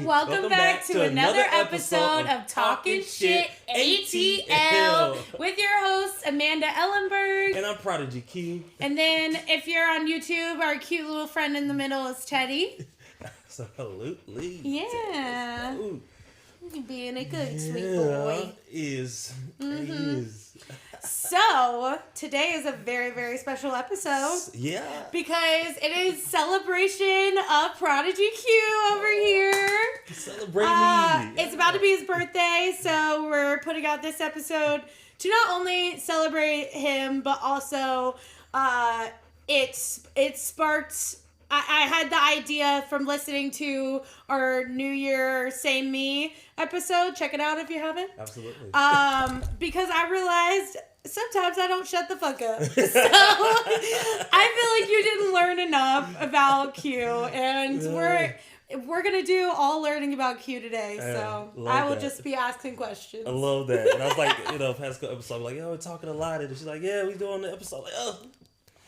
Welcome back to another episode of Talking Shit ATL with your hosts Amanda Ellenberg. And I'm Prodigy Que. And then if you're on YouTube, our cute little friend in the middle is Teddy. Absolutely. Yeah. You being a good sweet boy. Is. So, today is a very, very special episode. Yeah. Because it is celebration of Prodigy Que over here. Celebrate me. It's about to be his birthday, so we're putting out this episode to not only celebrate him, but also it sparked... I had the idea from listening to our New Year Same Me episode. Check it out if you haven't. Absolutely. Because I realized sometimes I don't shut the fuck up. So I feel like you didn't learn enough about Q, and we're gonna do all learning about Q today. So I will just be asking questions. I love that. And I was like, past couple episodes, I'm like, we're talking a lot, and she's like, yeah, we doing the episode. Like,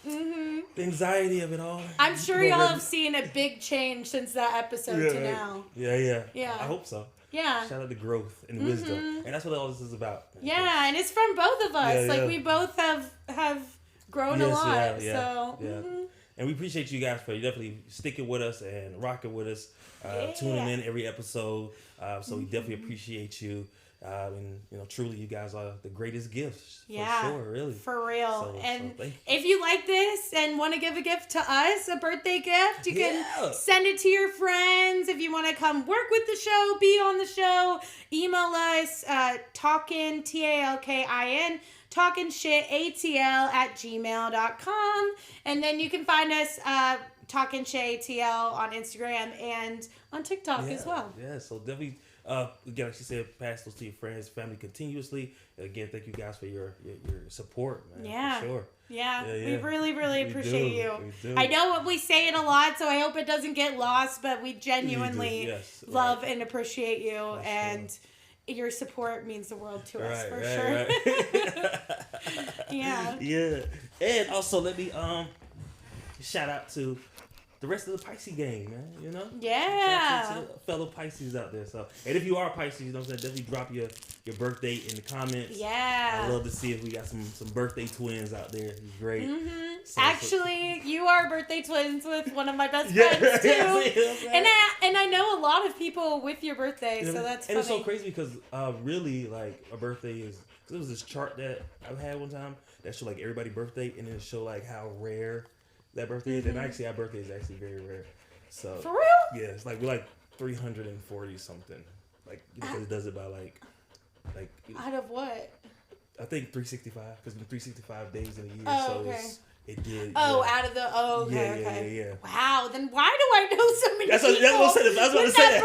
the anxiety of it all. I'm sure y'all have seen a big change since that episode to now. Yeah. I hope so. Yeah. Shout out to growth and wisdom. And that's what all this is about. Yeah, and it's from both of us. We both have grown a lot. So. And we appreciate you guys for definitely sticking with us and rocking with us, tuning in every episode. So we definitely appreciate you. And truly, you guys are the greatest gifts. Yeah, for sure, really, for real. So if you like this and want to give a gift to us, a birthday gift, you can send it to your friends. If you want to come work with the show, be on the show, email us talkin talkingshitATL@gmail.com, and then you can find us Talking Shit ATL on Instagram and on TikTok as well. Yeah, so definitely. Again, like she said, pass those to your friends, family continuously. And again, thank you guys for your support, man. Yeah. For sure. Yeah. We really, really appreciate you. We do. I know we say it a lot, so I hope it doesn't get lost, but we genuinely love and appreciate you, and your support means the world to us, for sure. Yeah. Yeah. And also, let me shout out to the rest of the Pisces gang, man, Yeah. Shout out to fellow Pisces out there. So, and if you are Pisces, definitely drop your birthday in the comments. Yeah. I'd love to see if we got some birthday twins out there. It's great. So, actually, you are birthday twins with one of my best friends, too. And I know a lot of people with your birthday, so that's funny. And it's so crazy because really, like, a birthday is... There was this chart that I had one time that showed, like, everybody's birthday, and then it showed, like, how rare... that birthday is, and actually our birthday is actually very rare. So for real? Yeah, it's like we're like 340 something. Like because it does it by like out of what? I think 365 because there's 365 days in a year. Oh, so okay. It did. Oh, out of the okay. Yeah. Wow. Then why do I know so many people? That's what I was about to say. I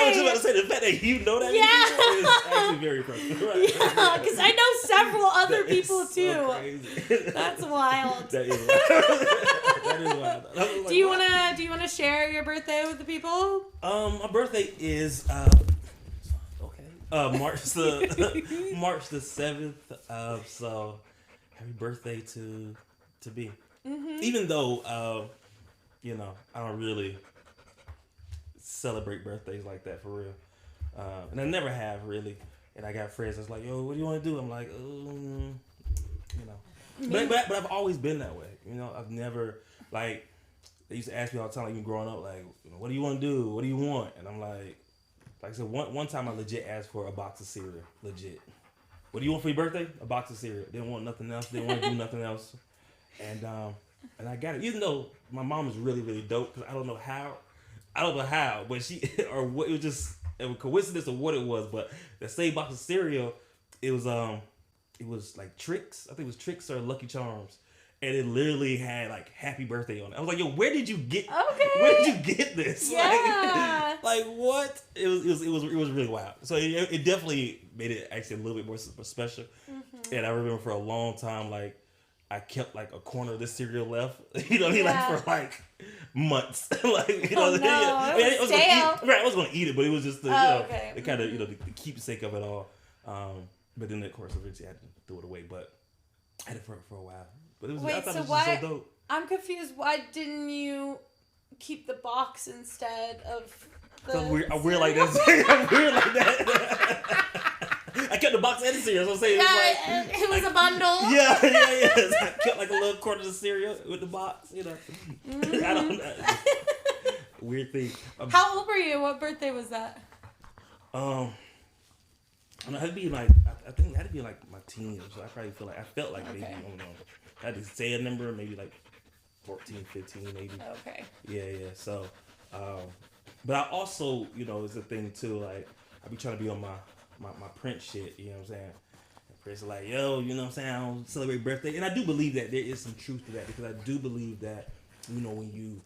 was just about to say the fact that you know that. Yeah. Is actually very impressive. Right? Yeah, because I know several other people so too. Crazy. That's wild. That is wild. Do you wanna share your birthday with the people? My birthday is March the 7th. So happy birthday to be. Even though I don't really celebrate birthdays like that for real, and I never have really. And I got friends that's like, yo, what do you want to do? I'm like, but I've always been that way. I've never like. They used to ask me all the time, like even growing up, like, what do you want to do? What do you want? And I'm like I said, one time I legit asked for a box of cereal. Legit. What do you want for your birthday? A box of cereal. Didn't want nothing else. Didn't want to do nothing else. And I got it. Even though my mom is really, really dope, because I don't know how, but she, or what, it was just a coincidence of what it was, but the same box of cereal, it was like Trix. I think it was Trix or Lucky Charms. And it literally had like happy birthday on it. I was like, yo, where did you get this? Yeah. Like what? It was really wild. So it definitely made it actually a little bit more special. Mm-hmm. And I remember for a long time, like I kept like a corner of this cereal left. You know what I mean? Like for like months. Like it was I was gonna eat it, but it was just the the kind of the keepsake of it all. But then of course eventually I had to throw it away. But I had it for a while. But it was I Wait, thought so it was why? just so dope. I'm confused. Why didn't you keep the box instead of the I'm weird like that. I'm weird like that. I kept the box and the cereal. So I'm saying Yeah, it was it was a bundle. Yeah. So I kept like a little quarter of the cereal with the box. You know, I don't know. Weird thing. How old were you? What birthday was that? I don't know, I think it had to be like my teens. So I felt like maybe, I don't know. I had to say a number, maybe like 14, 15, maybe. Okay. Yeah. So, but I also, it's a thing too, like, I be trying to be on my Prince shit, you know what I'm saying? And Prince is like, yo, you know what I'm saying? I don't celebrate birthday. And I do believe that there is some truth to that, because I do believe that, when you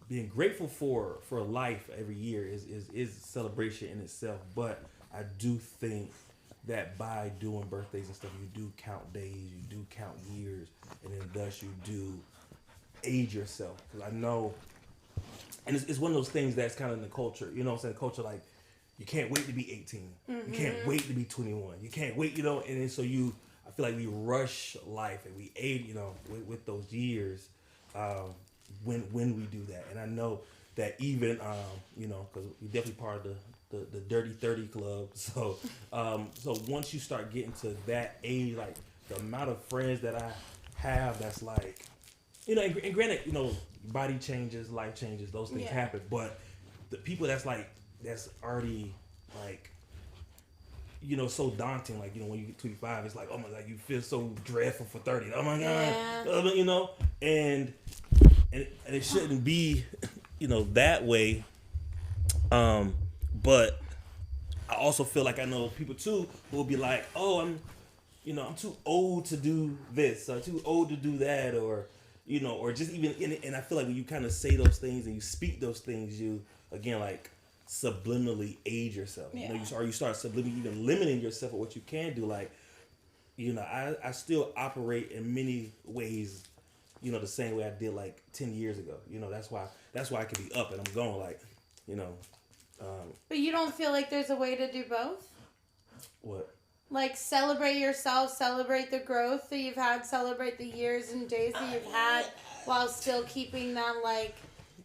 being grateful for life every year is celebration in itself. But I do think that by doing birthdays and stuff, you do count days, you do count years, and then thus you do age yourself. Because I know, and it's one of those things that's kind of in the culture, you know what I'm saying? The culture, like, you can't wait to be 18. Mm-hmm. You can't wait to be 21. You can't wait, and then so I feel like we rush life and we age, with those years. When we do that, and I know that even because we're definitely part of the Dirty 30 Club. So so once you start getting to that age, like the amount of friends that I have, that's like, and granted, body changes, life changes, those things happen, but the people that's already like, so daunting, like, when you get 25, it's like, oh my God, you feel so dreadful for 30. Oh my God, and it shouldn't be, that way. But I also feel like I know people too who will be like, oh, I'm too old to do this, or too old to do that, or just even, and I feel like when you kind of say those things and you speak those things, you, again, like, subliminally age yourself. Yeah. You start subliminally even limiting yourself of what you can do. Like, I still operate in many ways, the same way I did like 10 years ago. That's why I can be up and I'm going, like, But you don't feel like there's a way to do both? What? Like, celebrate yourself, celebrate the growth that you've had, celebrate the years and days that you've had, while still keeping them, like,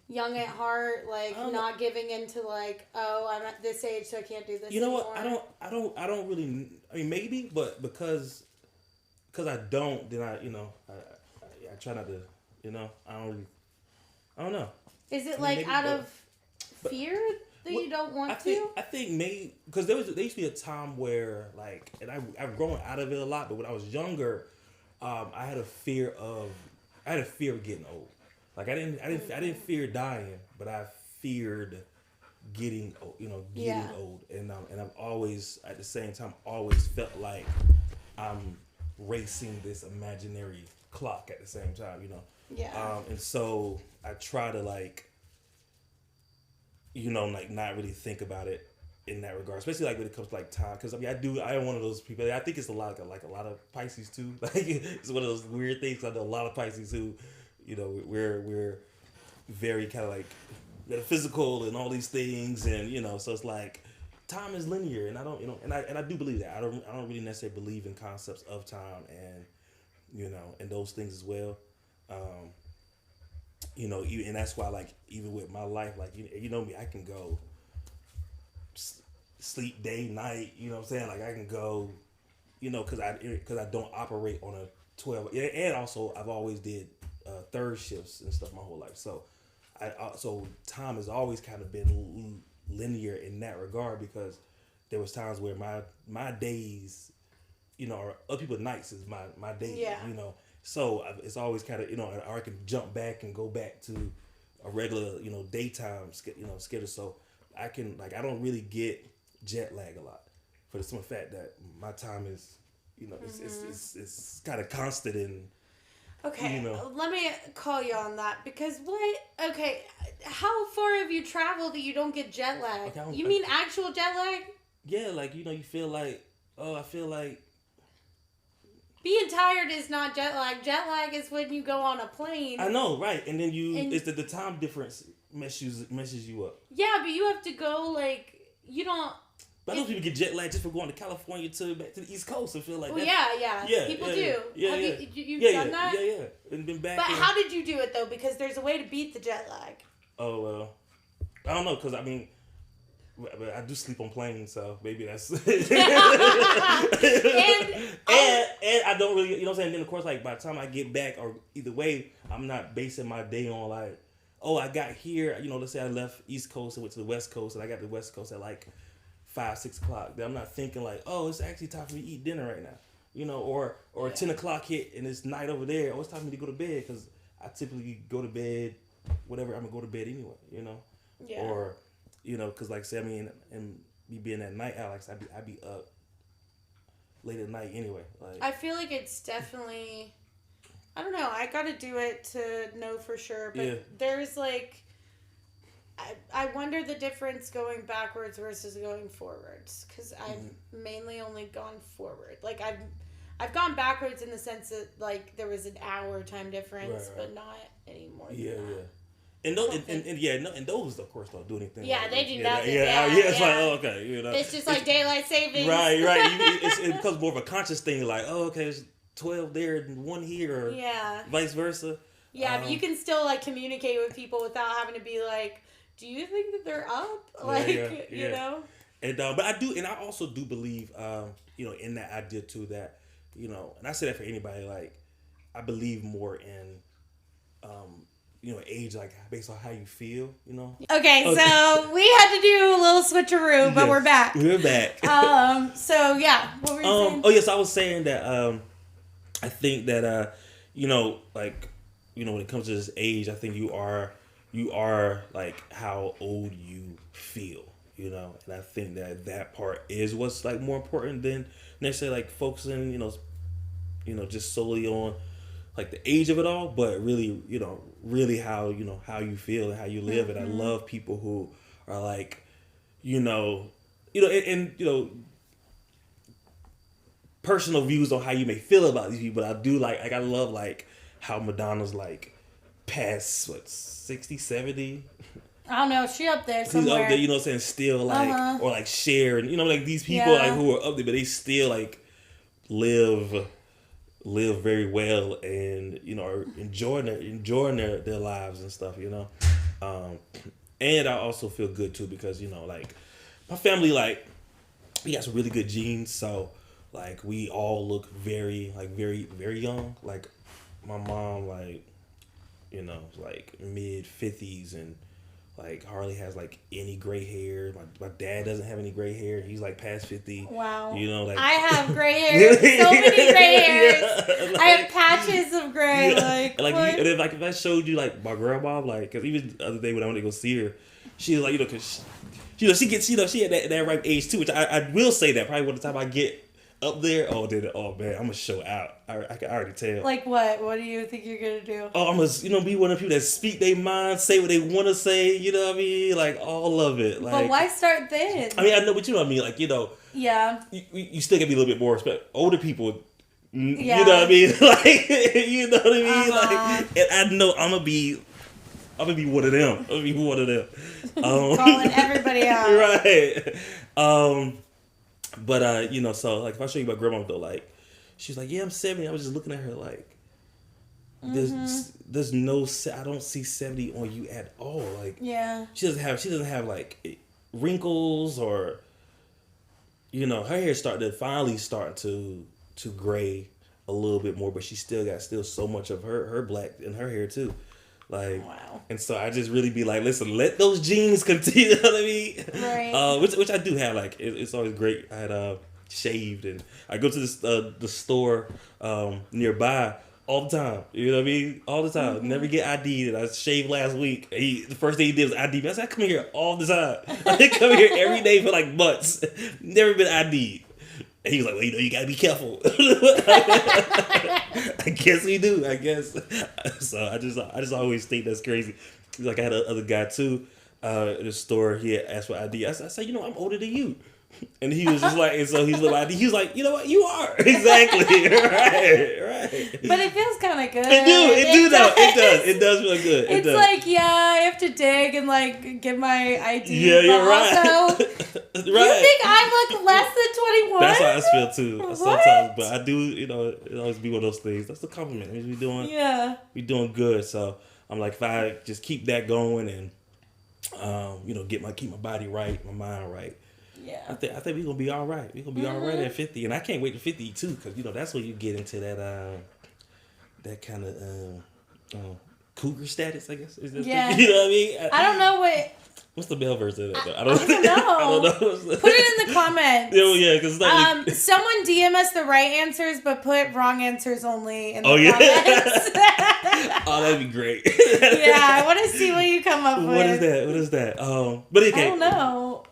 young at heart, like, not giving into, like, oh, I'm at this age, so I can't do this anymore. What? I don't really, I mean, maybe, but because I don't, then I try not to, I don't know. Is it like out of fear that you don't want to? I think maybe, because there used to be a time where, like, and I've grown out of it a lot, but when I was younger, I had a fear of getting old. Like, I didn't fear dying, but I feared getting old, getting old. And I've always, at the same time, always felt like I'm racing this imaginary clock at the same time, Yeah. And so I try to, like, like, not really think about it in that regard, especially like when it comes to, like, time. Because I am one of those people. I think it's a lot of Pisces too. Like, it's one of those weird things. I know a lot of Pisces who, we're very kind of like metaphysical and all these things, and so it's like time is linear, and I don't, and I do believe that. I don't really necessarily believe in concepts of time and and those things as well. And that's why, like, even with my life, like, me, I can go sleep day, night, what I'm saying? Like, I can go, because I don't operate on a 12, and also I've always did third shifts and stuff my whole life. So so time has always kind of been linear in that regard, because there was times where my days, or other people's nights is my days, So it's always kind of, or I can jump back and go back to a regular, daytime, schedule. So I can, like, I don't really get jet lag a lot, for the simple fact that my time is, it's kind of constant. And okay, let me call you on that, because how far have you traveled that you don't get jet lag? Okay, you mean actual jet lag? Yeah, like, you feel like, I feel like, being tired is not jet lag. Jet lag is when you go on a plane. I know, right? And then it's the time difference messes you up. Yeah, but you have to go, like, you don't. But I know people get jet lag just for going to California back to the East Coast and feel like well, that. yeah. People do. Have you done that? Yeah. And been back. But how did you do it though? Because there's a way to beat the jet lag. Oh well, I don't know, cause I mean, I do sleep on planes, so maybe that's. and I don't really, you know what I'm saying. Then of course, like by the time I get back, or either way, I'm not basing my day on like, oh, I got here. You know, let's say I left East Coast and went to the West Coast, and I got to the West Coast at like 5, 6 o'clock. Then I'm not thinking like, oh, it's actually time for me to eat dinner right now. You know, or 10 o'clock hit and it's night over there. Oh, it's time for me to go to bed, because I typically go to bed. Whatever, I'm gonna go to bed anyway, you know, or you know, cause like I said, I mean, and me being that night owl, like I be up late at night anyway. Like I feel like it's definitely, I don't know. I gotta do it to know for sure, but there's like, I wonder the difference going backwards versus going forwards, cause I've mainly only gone forward. Like I've gone backwards in the sense that like there was an hour time difference, right. But not anymore. Yeah. And those, and those of course don't do anything. Yeah, like they that. do nothing. It's like, oh, okay, you know. It's just like daylight savings. Right. It becomes more of a conscious thing. Like, oh, okay, it's 12 there and 1 here, or vice versa. Yeah, but you can still like communicate with people without having to be like, do you think that they're up? Like, you know. And but I also do believe, you know, in that idea too, that, you know, and I say that for anybody, like, I believe more in, you know, age, like based on how you feel, you know. Okay, so we had to do a little switcheroo, but we're back. We're back. So yeah, what were you saying? Oh yes, I was saying that I think that you know, like, you know, when it comes to this age, I think you are like how old you feel, you know, and I think that part is what's like more important than necessarily like focusing, you know, just solely on like the age of it all, but really, you know, really how, you know, how you feel and how you live. And I love people who are like, you know, and you know, personal views on how you may feel about these people. I do like I love like how Madonna's like past 60, 70. I don't know, she up there somewhere. She's up there, you know what I'm saying, still like, or like Cher, and you know, like these people like who are up there, but they still like live very well, and you know, are enjoying their lives and stuff, you know. And I also feel good too, because you know, like my family, like we got some really good genes, so like we all look very young. Like my mom, like, you know, like mid 50s, and like hardly has like any gray hair. My dad doesn't have any gray hair. He's like past 50. Wow. You know, like I have gray hair. So many gray hairs. Like, I have patches of gray. Yeah. Like and then, like if I showed you like my grandma, like, cause even the other day when I went to go see her, she was like, you know, cause she gets, you know, she had that ripe age too, which I will say that probably by the time I get up there, oh man, I'm gonna show out. I can already tell. Like what? What do you think you're gonna do? Oh, I'm gonna, you know, be one of the people that speak their mind, say what they want to say. You know what I mean? Like all of it. Like, but why start then? I mean, I know, but you know what I mean. Like, you know. Yeah. You still gotta be a little bit more respect. Older people. Yeah. You know what I mean? Like, you know what I mean? Like, and I know I'm gonna be one of them. I'm gonna be one of them. Calling everybody out. Right. But you know, so like if I show you my grandma though, like she's like, yeah, I'm 70. I was just looking at her like, there's no, I don't see 70 on you at all. Like, yeah, she doesn't have like wrinkles, or, you know, her hair finally start to gray a little bit more, but she still got so much of her black in her hair too. Like, wow. And so I just really be like, listen, let those genes continue. You know what I mean? Right. Which I do have. Like, it's always great. I had shaved, and I go to the store nearby all the time. You know what I mean? All the time. Mm-hmm. Never get ID'd. And I shaved last week. The first thing he did was ID me. I said, I come here all the time. I come here every day for like months. Never been ID'd. And he was like, well, you know, you gotta be careful. I guess we do. I guess. So I just always think that's crazy. Like I had another guy too in the store. He had asked for ID. I said, you know, I'm older than you. And he was just like, and so he was like, you know what, you are exactly right. But it feels kind of good. It does feel good. It's like, yeah, I have to dig and like get my ID. Yeah, you're right. Also, right. You think I look less than 21? That's how I feel too What? sometimes. But I do, it always be one of those things. That's a compliment. I mean, we doing good. So I'm like, if I just keep that going and keep my body right, my mind right. Yeah. I think we're gonna be all right. We're gonna be all right at 50, and I can't wait to 50 too, because that's when you get into that kind of cougar status, I guess. Yeah. You know what I mean? I don't know what. What's the male version of that? I don't know. I don't know. Put it in the comments. Yeah, because it's not really... Someone DM us the right answers, but put wrong answers only in the comments. Oh, that'd be great. Yeah, I want to see what you come up with. What is that? But okay. I don't know.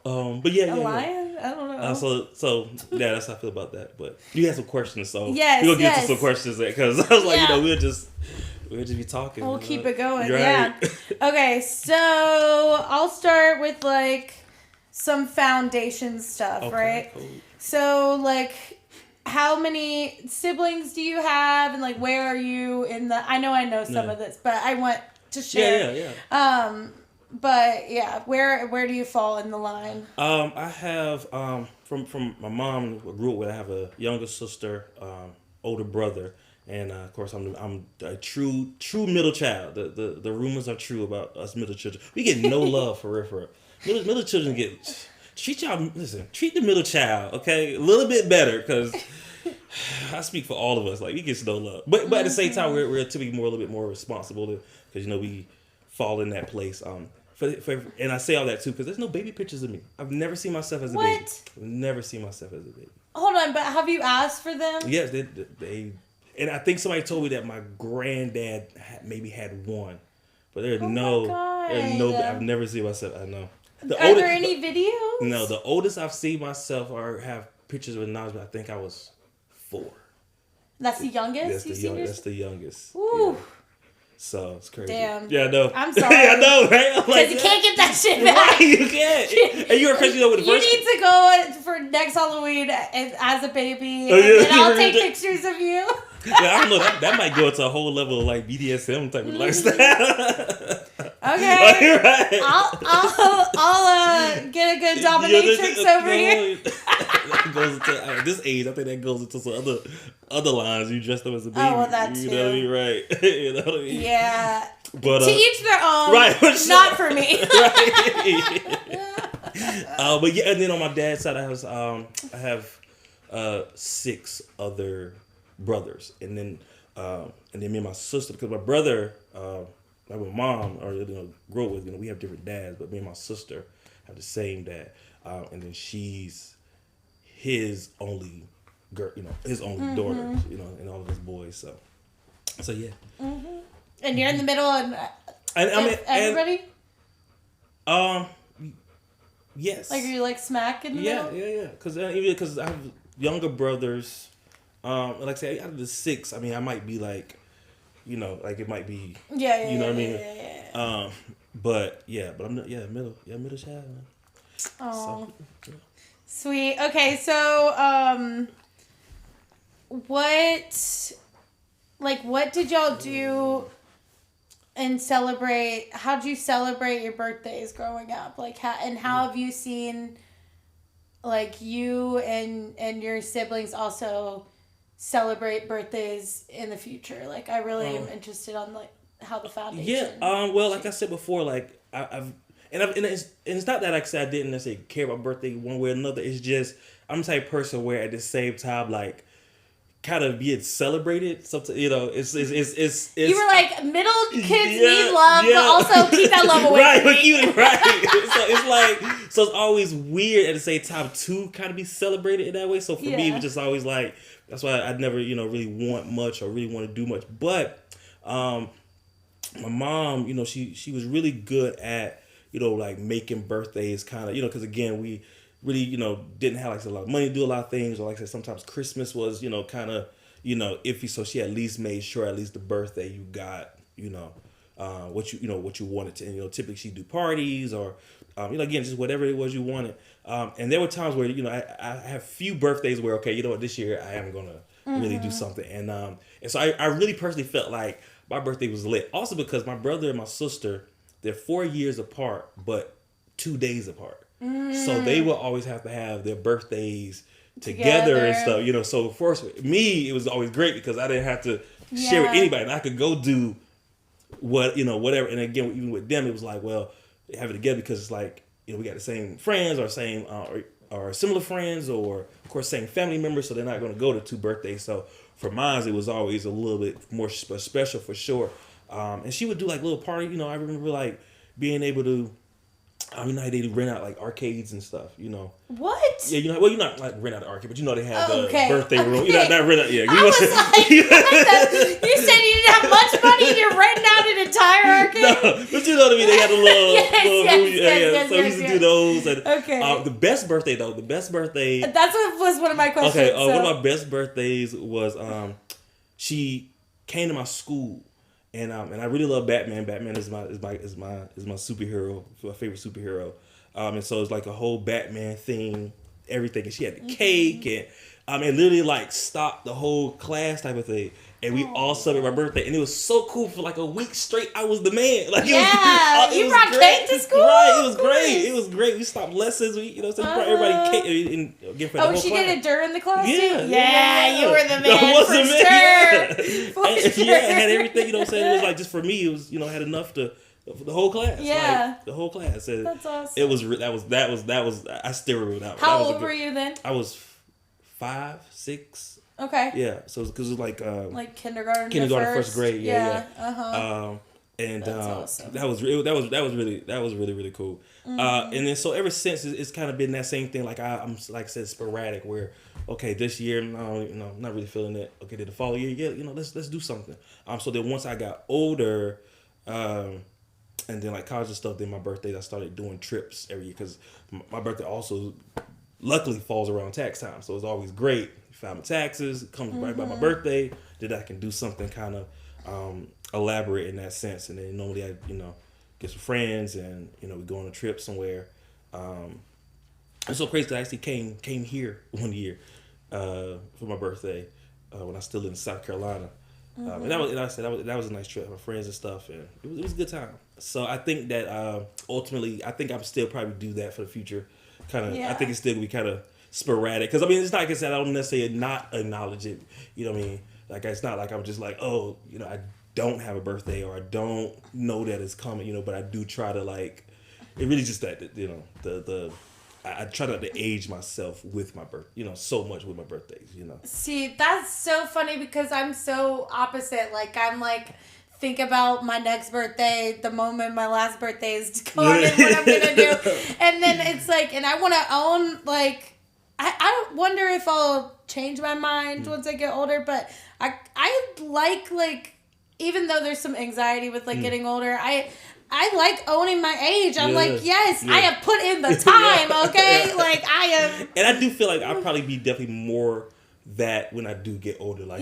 But yeah. Lion? I don't know. So yeah, that's how I feel about that. But you had some questions, so yes, we're gonna get to some questions because I was like, we'll just be talking. We'll keep it going. Right. Yeah. Okay, so I'll start with like some foundation stuff, right? Cool. So like, how many siblings do you have, and like, where are you in the? I know some of this, but I want to share. Yeah. But yeah, where do you fall in the line? I have from my mom I grew up with. I have a younger sister, older brother. And of course, I'm a true middle child. The rumors are true about us middle children. We get no love for real. Middle children treat the middle child, okay, a little bit better, because I speak for all of us. Like, we get no love, but at the same time, we're to be a little bit more responsible, because we fall in that place. And I say all that too because there's no baby pictures of me. I've never seen myself as a baby. I've never seen myself as a baby. Hold on, but have you asked for them? Yes, they. And I think somebody told me that my granddad maybe had one, but there's no. I've never seen myself. I know. Are there any videos? No, the oldest I've seen myself or have pictures with Nas, but I think I was 4. That's the youngest. That's the youngest. Ooh. Yeah. So it's crazy. Damn. Yeah, I know. I'm sorry. I know, right? Because you can't get that shit back. Right, you can't. And you were crazy with the first. You need to go for next Halloween as a baby, and I'll take pictures of you. Yeah, I don't know. That might go into a whole level of like BDSM type of lifestyle. Okay. Right. I'll get a good dominatrix over here. That goes into, at this age, I think that goes into some other lines. You dressed up as a baby. Oh, well, that too. You know what I mean? Right. You know what I mean? Yeah. But, to each their own. Right. Not for me. Right. But yeah, and then on my dad's side, I have 6 other brothers, and then me and my sister, because my brother, like my mom, or grew up with, we have different dads, but me and my sister have the same dad, and then she's his only girl, his only daughter, and all of his boys. So yeah. Mm-hmm. And you're in the middle, and I mean, everybody. Yes. Like, are you like smack in the middle? Yeah. Because I have younger brothers. Like I say, out of the 6, I mean, I might be like, like it might be. Yeah. You know what I mean? Yeah. But I'm middle child. Man. Oh. So, yeah. Sweet. Okay, so what did y'all do and celebrate? How'd you celebrate your birthdays growing up? Like, how have you seen, like, you and your siblings also celebrate birthdays in the future? Like, I really am interested on like how the foundation. Yeah. Well, like I said before, like and it's not that like I said I didn't necessarily care about birthday one way or another. It's just I'm the type of person where at the same time like kind of being celebrated. Sometimes it's. You were like middle kids need love, but also keep that love away. Right, from me. Right. It's it's always weird at the same time to kind of be celebrated in that way. So for me, it was just always like. That's why I never, really want much or really want to do much. But my mom, she was really good at, like making birthdays kind of, because again, we really, didn't have like a lot of money to do a lot of things. Or like I said, sometimes Christmas was, kind of, iffy. So she at least made sure at least the birthday you got, what you wanted to. And, typically she'd do parties or Again, just whatever it was you wanted. And there were times where, I have few birthdays where, okay, you know what, this year I am going to really do something. And so I really personally felt like my birthday was lit. Also because my brother and my sister, they're 4 years apart, but 2 days apart. So they will always have to have their birthdays together and stuff, So for me, it was always great because I didn't have to share with anybody. And I could go do whatever. And again, even with them, it was like, well, they have it together because it's like, we got the same friends or same or similar friends or, of course, same family members. So they're not going to go to 2 birthdays. So for mine, it was always a little bit more special for sure. And she would do like little party. I remember like being able to, how they rent out like arcades and stuff, What? Yeah, you're not like rent out an arcade, but they have the okay. birthday room. You're not rent out. Yeah, I was like, you said you didn't have much money and you're renting out an entire arcade. No, but you know what I mean. They had a little, yes, So we used to do those. And, okay. The best birthday. That's what was one of my questions. Okay. One of my best birthdays was she came to my school. And I really love Batman. Batman is my superhero, my favorite superhero. And so it's like a whole Batman theme, everything. And she had the cake and it literally like stopped the whole class type of thing. And we all celebrated my birthday, and it was so cool for like a week straight. I was the man. Like you brought cake to school. Right, it was great. It was great. We stopped lessons. We so brought everybody cake. And again, for the whole she class. did it during the class Yeah, too. Yeah, you were the man. I was for the man. Sure. For sure. Yeah, it had everything. It was like just for me, it was had enough to. The whole class, the whole class. And that's awesome. It was that was. I still remember that. How old were you then? I was 5, 6. Okay. Yeah, so because it was like kindergarten, first grade. Yeah. And awesome. that was really cool. And then so ever since it's kind of been that same thing. Like I'm like I said, sporadic. Where okay, this year I'm not really feeling it. Okay, then the following year, let's do something. So then once I got older, and then like college and stuff, then my birthday I started doing trips every year because my birthday also luckily falls around tax time, so it's always great. File my taxes, comes right by my birthday, then I can do something kind of elaborate in that sense. And then normally I get some friends and we go on a trip somewhere. It's so crazy that I actually came here one year for my birthday when I was still in South Carolina. And that was a nice trip with my friends and stuff, and it was a good time. So I think that ultimately I think I'm still probably do that for the future. I think it's still gonna be kind of sporadic because it's not like I said I don't necessarily not acknowledge it. You know what I mean? Like it's not like I'm just like I don't have a birthday or I don't know that it's coming. But I do try to like it really just that I try not to age myself with my birth. So much with my birthdays. See, that's so funny because I'm so opposite. Like I'm like. Think about my next birthday, the moment my last birthday is gone, and what I'm gonna do, and then it's like, and I want to own like, I wonder if I'll change my mind once I get older, but I like even though there's some anxiety with like getting older, I like owning my age. I'm like, yes, I have put in the time, okay, like I am, and I do feel like I'll probably be definitely more that when I do get older, like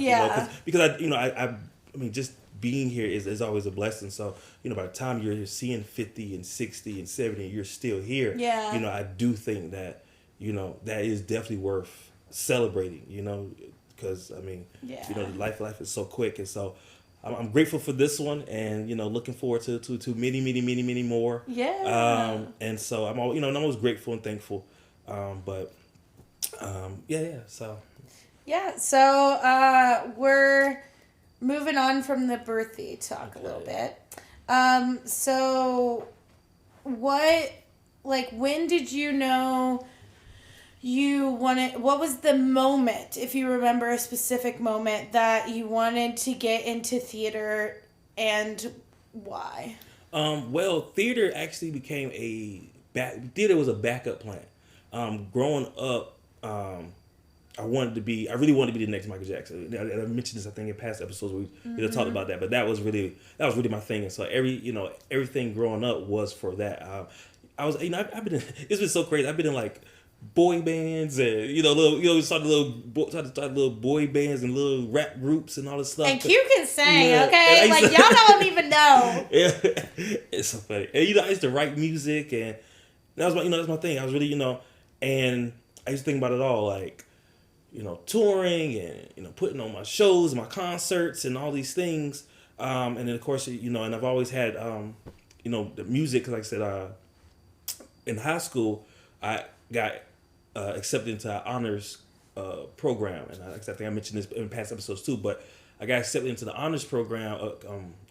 because I mean just. Being here is always a blessing. So, by the time you're seeing 50 and 60 and 70, you're still here. Yeah. I do think that, that is definitely worth celebrating, because, life is so quick. And so I'm grateful for this one and, looking forward to many more. Yeah. And so I'm always grateful and thankful. So. Yeah. So we're... moving on from the birthday talk a little bit. So when did you know you wanted, what was the moment, if you remember a specific moment that you wanted to get into theater and why? Well, theater actually became theater was a backup plan. Growing up, I really wanted to be the next Michael Jackson. I mentioned this, I think, in past episodes where we talked about that, but that was really my thing. And so everything growing up was for that. I was, I've been, it's been so crazy. I've been in like boy bands and started little boy bands and little rap groups and all this stuff. And Q can sing, okay? Like y'all don't even know. Yeah, it's so funny. And I used to write music and That was my, that's my thing. I was really, and I used to think about it all, like, touring and, putting on my shows, my concerts and all these things. And then of course, and I've always had, the music, cause like I said, in high school, I got accepted into an honors program. And I think I mentioned this in past episodes too, but I got accepted into the honors program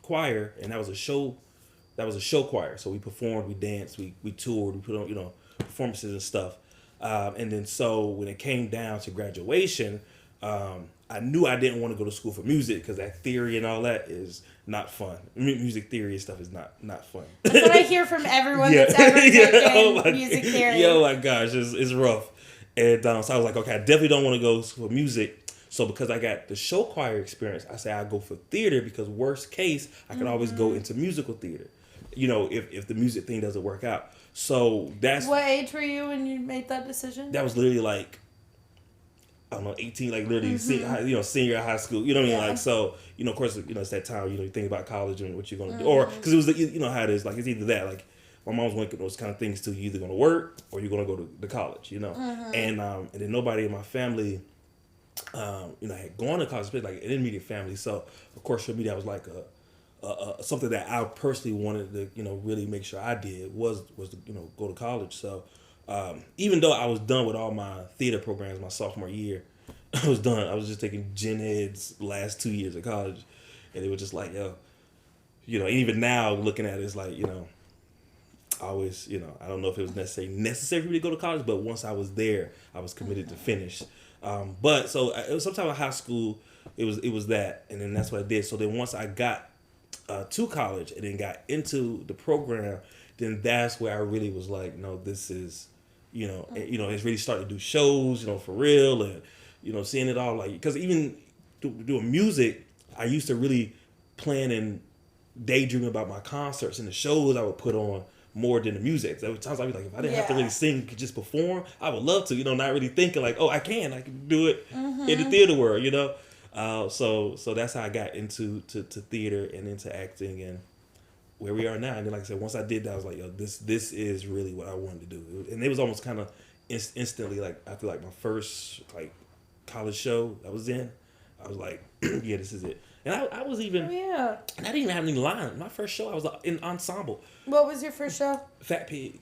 choir, and that was a show choir. So we performed, we danced, we toured, we put on, performances and stuff. And then so when it came down to graduation, I knew I didn't want to go to school for music because that theory and all that is not fun. Music theory and stuff is not fun. That's what I hear from everyone that's ever taken music theory. Oh my gosh, it's rough. And so I was like, okay, I definitely don't want to go for music. So because I got the show choir experience, I say I go for theater because worst case, I could always go into musical theater. If the music thing doesn't work out. So that's... What age were you when you made that decision? That was literally like, I don't know, 18, like literally, senior high school. You know what I mean? Like, so, of course, it's that time, you think about college and what you're going to do. Or, because it was, how it is, like, it's either that, like, my mom's one of those kind of things too. You're either going to work or you're going to go to college, And then nobody in my family, had gone to college, especially like an immediate family. So, of course, for me, that was like something that I personally wanted to, really make sure I did was to, go to college. So, even though I was done with all my theater programs my sophomore year, I was done. I was just taking gen eds last 2 years of college, and it was just like, even now looking at it, it's like, I always, I don't know if it was necessary for me to go to college, but once I was there, I was committed to finish. But so it was sometime in high school, it was that, and then that's what I did. So then once I got to college and then got into the program, then that's where I really was like, no, this is, it's really starting to do shows, for real, and, seeing it all, like, because even doing music, I used to really plan and daydream about my concerts and the shows I would put on more than the music. There were times I'd be like, if I didn't have to really sing, could just perform, I would love to, not really thinking like, oh, I can do it in the theater world, So that's how I got into to theater and into acting and where we are now. And then, like I said, once I did that, I was like, yo, this is really what I wanted to do. And it was almost kind of instantly, like, after like my first like college show I was in, I was like, yeah, this is it. And I was even, and I didn't even have any lines. My first show, I was in ensemble. What was your first show? Fat Pig.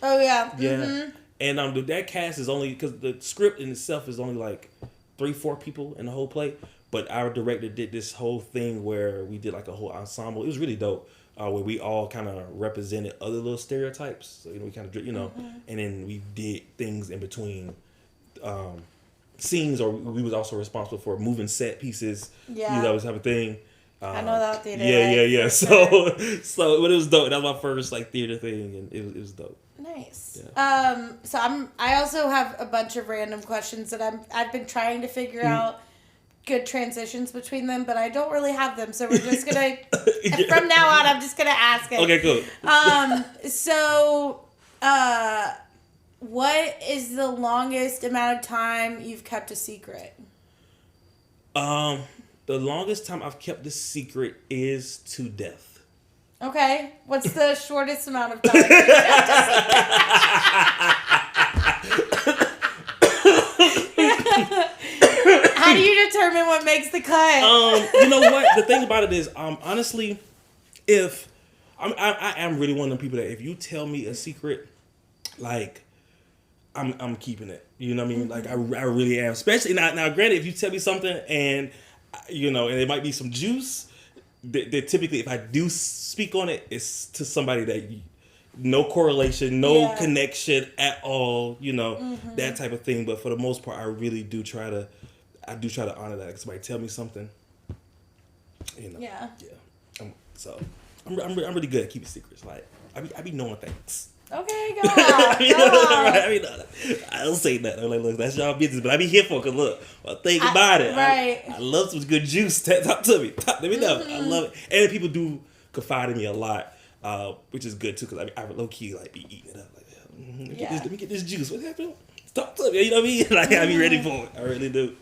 Oh, yeah. Yeah. Mm-hmm. And that cast is only, because the script in itself is only like 3-4 people in the whole play. But our director did this whole thing where we did like a whole ensemble. It was really dope. Where we all kind of represented other little stereotypes. So, we kind of, and then we did things in between scenes, or we was also responsible for moving set pieces. Yeah. That was type of thing. I know that theater. Yeah. So, but it was dope. That was my first like theater thing, and it was dope. Nice. Yeah. So I also have a bunch of random questions that I've been trying to figure out good transitions between them, but I don't really have them. So we're just gonna from now on, I'm just gonna ask it. Okay, cool. So, what is the longest amount of time you've kept a secret? The longest time I've kept this secret is to death. Okay. What's the shortest amount of time? How do you determine what makes the cut? You know what? The thing about it is, honestly, if I am really one of them people that if you tell me a secret, like I'm keeping it. You know what I mean? Like I really am. Especially now, granted, if you tell me something and and it might be some juice, that typically if I do speak on it, it's to somebody that no correlation, no connection at all. That type of thing. But for the most part, I really do try to honor that. If somebody tell me something, Yeah. So I'm really good at keeping secrets. Like I be knowing things. Okay, go on. I don't say nothing. I'm like, look, that's y'all business, but I be here for because look, think about it. Right. I love some good juice. Talk to me. Let me know. I love it. And people do confide in me a lot, which is good too because I low key like be eating it up. Like, let me get this juice. What happened? Talk to me. You know what I mean? Like I be ready for it. I really do.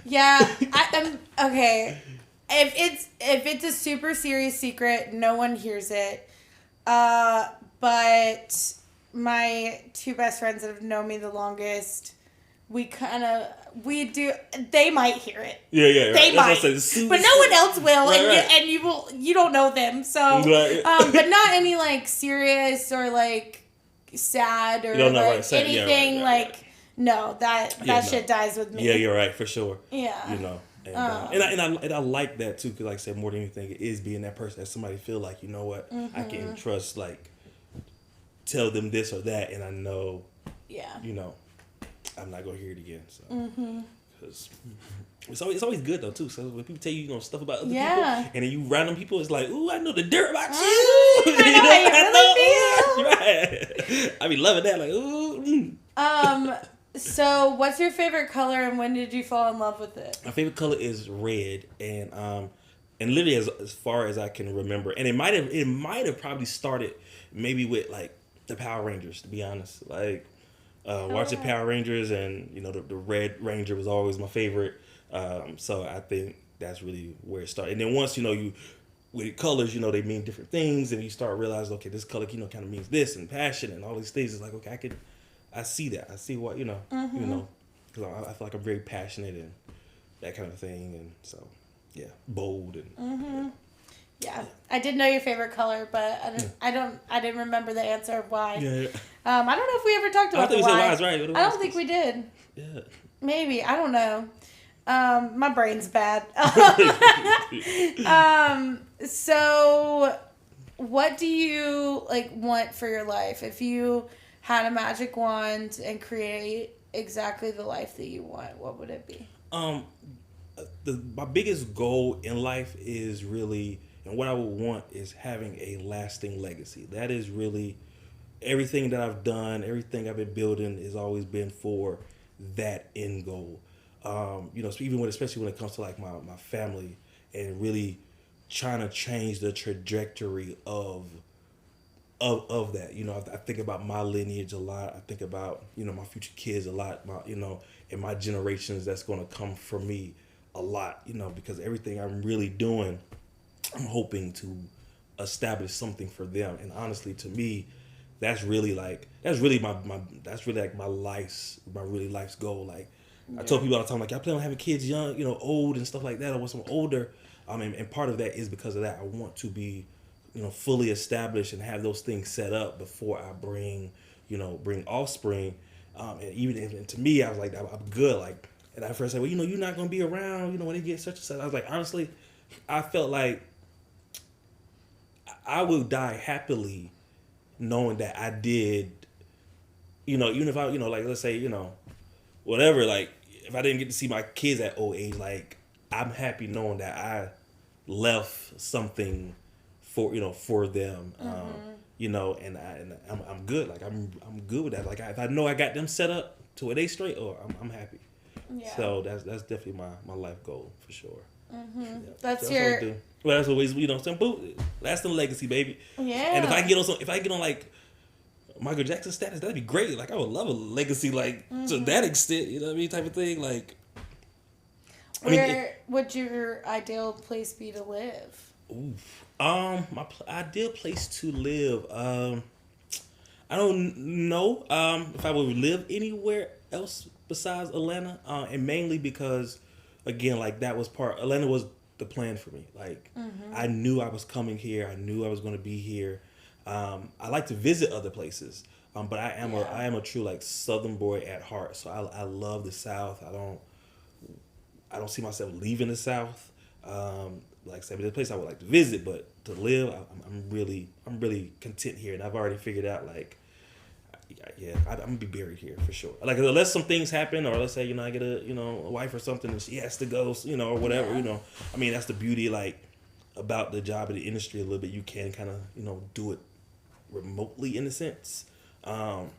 Yeah, I'm okay. If it's a super serious secret, no one hears it. But my two best friends that have known me the longest, we do. They might hear it. Yeah, yeah. Right. They might, but no one else will, right. and you will. You don't know them, so. Right. But not any like serious or like sad or like anything like. No, that shit dies with me. Yeah, you're right for sure. Yeah. You know. And I like that too, because like I said, more than anything, it is being that person that somebody feel like, you know what, I can trust, like, tell them this or that, and I know, you know, I'm not gonna hear it again. So, because it's always good though too. So when people tell you, stuff about other people, and then you random people, it's like, ooh, I know the dirt about you. I know how you really feel. Right. I be loving that, like, ooh. So, what's your favorite color, and when did you fall in love with it? My favorite color is red, and literally as far as I can remember, and it might have probably started maybe with like the Power Rangers, to be honest. Like watching Power Rangers, and the Red Ranger was always my favorite. So I think that's really where it started. And then once you with colors, they mean different things, and you start realizing, okay, this color kind of means this, and passion and all these things. It's like, okay, I see that. I see what, because I feel like I'm very passionate and that kind of thing. And so, yeah, bold. And yeah. I did know your favorite color, but I didn't remember the answer of why. Yeah. I don't know if we ever talked about the why. I don't think we did. Yeah. Maybe. I don't know. My brain's bad. So what do you want for your life? If you had a magic wand and create exactly the life that you want, what would it be? My biggest goal in life is really, and what I would want is having a lasting legacy. That is really everything that I've done, everything I've been building has always been for that end goal. Especially when it comes to like my family and really trying to change the trajectory of that. I think about my lineage a lot. I think about, my future kids a lot, and my generations that's going to come from me a lot, because everything I'm really doing, I'm hoping to establish something for them. And honestly, to me, that's really my life's goal. Like, I told people all the time, like, I plan on having kids young, old and stuff like that. I want some older. And part of that is because of that. I want to be, fully established and have those things set up before I bring offspring. And to me, I was like, I'm good. Like, and I first said, well, you're not going to be around, when they get such and such. I was like, honestly, I felt like I would die happily knowing that I did, even if I, like, let's say, whatever, like, if I didn't get to see my kids at old age, like, I'm happy knowing that I left something for them, and I'm good. Like, I'm good with that. Like, if I know I got them set up to where they straight, I'm happy. Yeah. So that's definitely my life goal for sure. Yeah. That's what I do. Well, that's always some lasting legacy, baby. Yeah. And if I get on like Michael Jackson status, that'd be great. Like, I would love a legacy like to that extent. You know what I mean? Type of thing. Like, where would your ideal place be to live? My ideal place to live. I don't know if I would live anywhere else besides Atlanta, and mainly because, again, like, Atlanta was the plan for me. Like, I knew I was coming here. I knew I was going to be here. I like to visit other places, but I am a true like Southern boy at heart. So I love the South. I don't see myself leaving the South. Like I said, it's a place I would like to visit, but to live, I'm really content here, and I've already figured out, like, I'm gonna be buried here for sure. Like, unless some things happen, or let's say I get a wife or something, and she has to go, or whatever. I mean, that's the beauty, like, about the job in the industry a little bit. You can kind of do it remotely in a sense. So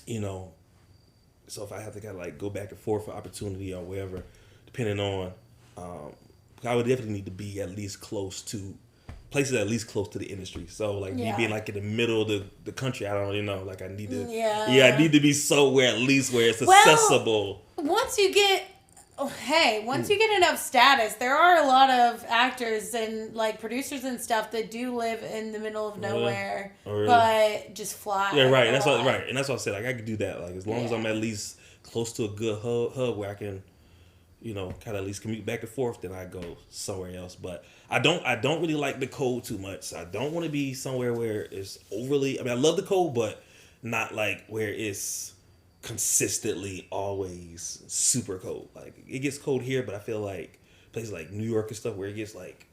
if I have to kind of like go back and forth for opportunity or whatever, depending on, I would definitely need to be at least close to places at least close to the industry. So like me being like in the middle of the country, I don't really know. Like, I need to I need to be somewhere at least where it's accessible. Once you get Oh, hey, once you get enough status, there are a lot of actors and like producers and stuff that do live in the middle of nowhere, but just fly. Yeah, right. And that's what right, and that's what I said. Like I could do that. Like as long as I'm Yeah. at least close to a good hub where I can, kind of at least commute back and forth, then I go somewhere else. But I don't really like the cold too much. I don't want to be somewhere where it's overly. I mean, I love the cold, but not like where it's consistently always super cold. Like it gets cold here, but I feel like places like New York and stuff where it gets like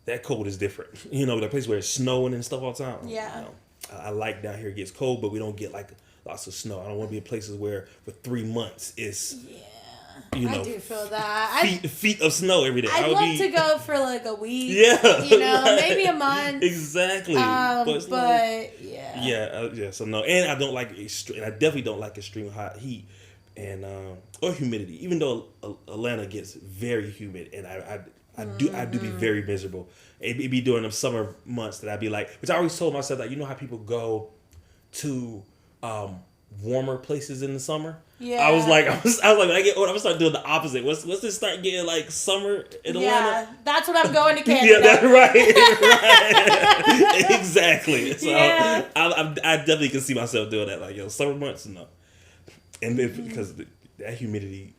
that cold is different. The place where it's snowing and stuff all the time. Yeah. I like down here it gets cold, but we don't get like lots of snow. I don't want to be in places where for 3 months it's I do feel that. feet of snow every day. I'd love to go for like a week. Yeah. Right. Maybe a month. Exactly. But yeah. Yeah. So no, and I don't like and I definitely don't like extreme hot heat and or humidity. Even though Atlanta gets very humid, and I do be very miserable. It be during the summer months that I'd be like, which I always told myself that how people go to warmer places in the summer. Yeah. I was like, when I get older, I'm gonna start doing the opposite. Once this start getting like summer in Atlanta. Yeah, that's when I'm going to Canada. Yeah, that's right. Exactly. So yeah. I definitely can see myself doing that. Like, summer months, no. And then because that humidity,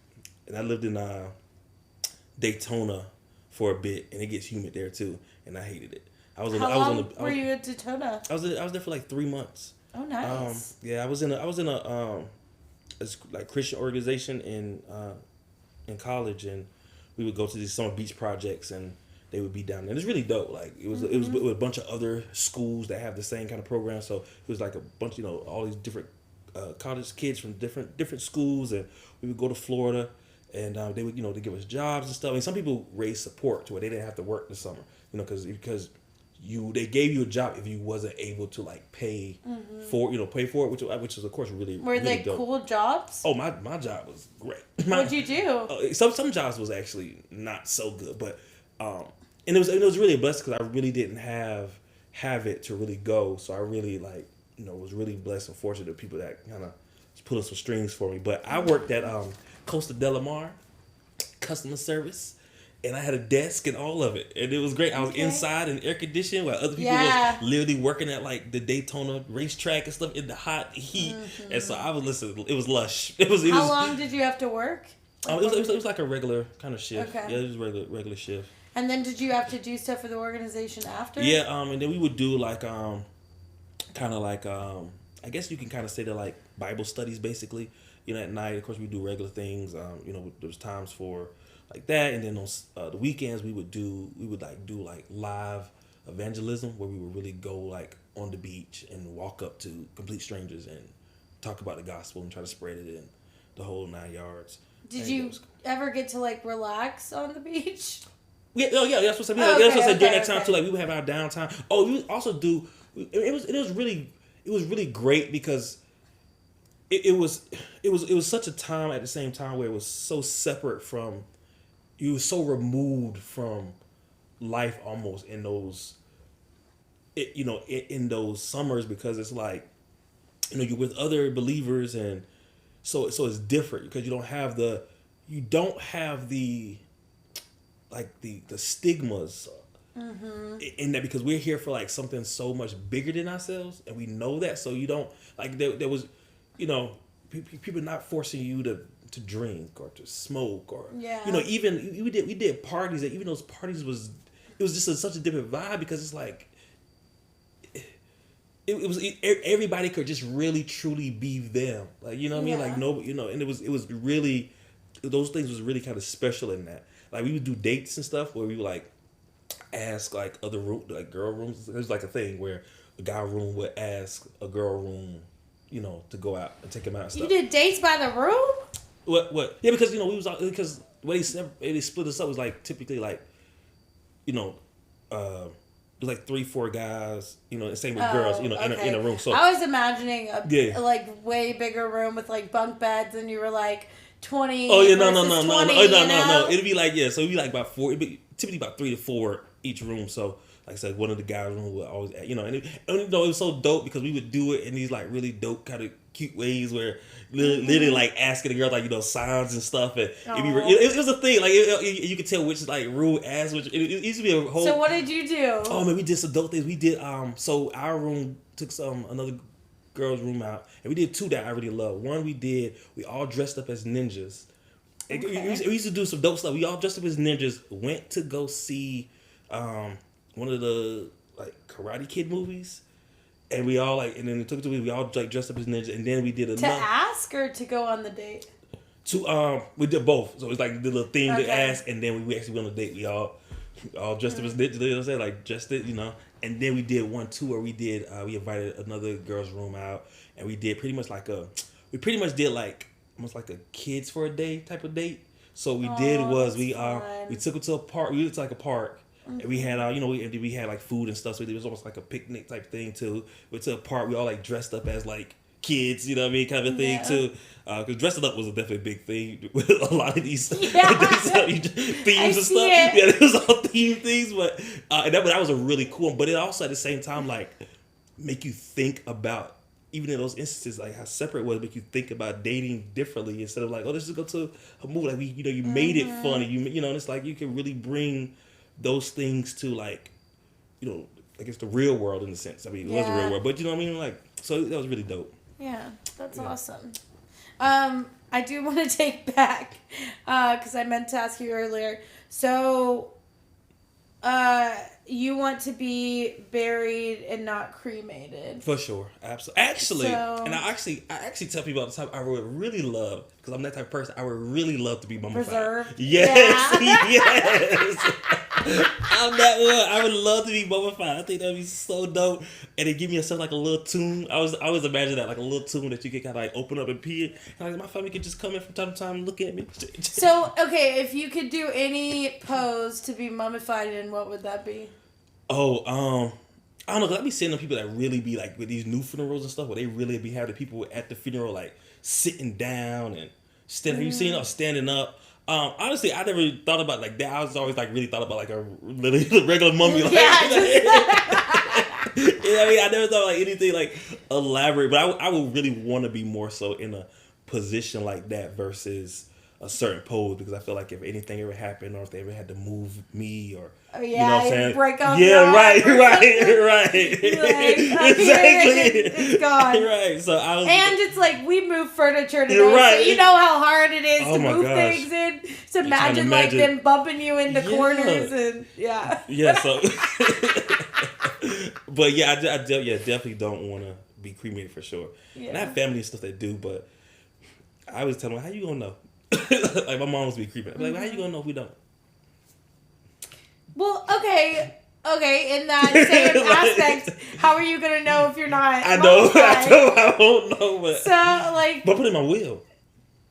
and I lived in Daytona for a bit, and it gets humid there too, and I hated it. How long were you in Daytona? I was there for like 3 months. Oh, nice. Yeah, I was in a like Christian organization in college, and we would go to these summer beach projects, and they would be down there. And it's really dope. Like it was with a bunch of other schools that have the same kind of program. So it was like a bunch, all these different college kids from different schools, and we would go to Florida, and they would they give us jobs and stuff. I mean, some people raised support to where they didn't have to work this summer, because they gave you a job if you wasn't able to like pay for it, which is of course really were really they dope. Cool jobs? Oh, my job was great. What'd you do? Some jobs was actually not so good, but and it was really a blessing because I really didn't have it to really go, so I really was really blessed and fortunate to people that kind of put on some strings for me. But I worked at Costa Del Mar customer service. And I had a desk and all of it. And it was great. I was inside in air conditioning while other people was literally working at like the Daytona racetrack and stuff in the hot heat. And so I was listening. It was lush. How long did you have to work? It was like a regular kind of shift. Okay. Yeah, it was regular shift. And then did you have to do stuff for the organization after? Yeah, and then we would do like kind of like I guess you can kind of say they're like Bible studies basically. At night, of course, we do regular things. There was times for like that, and then on the weekends we would do like live evangelism where we would really go like on the beach and walk up to complete strangers and talk about the gospel and try to spread it in the whole 9 yards. Did you ever get to like relax on the beach? Yeah, that's what I mean. That's what I said during that time too. Like we would have our downtime. Oh, we would also do. It was really great because it was such a time at the same time where it was so separate from. You were so removed from life almost in those, in those summers because it's like, you're with other believers and so it's different because you don't have the like the stigmas in that because we're here for like something so much bigger than ourselves and we know that, so you don't like there was, people not forcing you to drink or to smoke or even we did parties that even those parties was just such a different vibe because it's like it was everybody could just really truly be them, like what I mean, like no, and it was really, those things was really kind of special in that. Like we would do dates and stuff where we would like ask like other like girl rooms. There's like a thing where a guy room would ask a girl room to go out and take them out and stuff. You did dates by the room? What? Yeah, because we was because the way they split us up was like typically like, it was like 3-4 guys, and same with girls, in a room. So I was imagining a like way bigger room with like bunk beds, and you were like 20. Oh yeah, no. No. It'd be like so it'd be like about 4. It'd be typically about 3 to 4 each room. So like I said, one of the guys' room would always, and it was so dope because we would do it in these like really dope kind of cute ways where literally like asking the girl like signs and stuff, and it was a thing like you could tell which like rude ass which it used to be a whole. So what did you do? Oh man, we did some dope things. We did so our room took another girl's room out, and we did two that I really love. One we all dressed up as ninjas. Okay. We used to do some dope stuff. We all dressed up as ninjas. Went to go see one of the like Karate Kid movies, and we all and then it took it to we all like dressed up as ninjas, and then we did another. To ask or to go on the date? We did both. So it's like the little thing to ask, and then we actually went on a date. We all dressed up as ninjas. You know what I'm saying? Like dressed it, And then we did one too where we invited another girl's room out, and we did pretty much did like almost like a kids for a day type of date. So we did was we took it to a park. We went to like a park, and we had we had like food and stuff. So it was almost like a picnic type thing too. We went to a park. We all like dressed up as like kids, you know what I mean, kind of a thing too. Because dressing up was definitely a big thing with a lot of these themes and stuff. Yeah, it was all theme things, but that was a really cool one. But it also at the same time like make you think about. Even in those instances, like how separate it was, make you think about dating differently instead of like, let's just go to a movie. Like you made it funny. And it's like you can really bring those things to like, I guess the real world in a sense. I mean, it was the real world, but you know what I mean. Like, so that was really dope. Yeah, that's awesome. I do want to take back because I meant to ask you earlier. So, you want to be buried and not cremated. For sure. Absolutely. Actually, and I actually tell people all the time, I would really love, because I'm that type of person, I would really love to be mummified. Preserved? Yes. Yeah. Yes. I'm that one. I would love to be mummified. I think that would be so dope. And it give me like a little tomb. I always imagine that, like a little tomb that you could kind of like open up and pee in. And like my family could just come in from time to time and look at me. So, okay, if you could do any pose to be mummified in, what would that be? Oh, I don't know, 'cause I be seeing them people that really be like with these new funerals and stuff where they really be having the people at the funeral like sitting down and standing. Have you seen standing up? Honestly, I never thought about like that. I was always like really thought about like a regular mummy. Like, I mean, I never thought like anything like elaborate, but I would really want to be more so in a position like that versus a certain pose, because I feel like if anything ever happened or if they ever had to move me or you know what I'm saying? Break up. Yeah, right. Like, Exactly. It's gone. Right. So I was, and it's like we move furniture today. Right. So you know how hard it is to move things in. So imagine like them bumping you into corners and Yeah. So but yeah, I definitely don't want to be cremated for sure. Yeah. And I have family and stuff that do, but I always tell them, how you gonna know? Like my mom was be creeping. I'm like, how you gonna know if we don't? Well, okay. In that same aspect, how are you gonna know if you're not? I don't know, but so like, but put it in my will.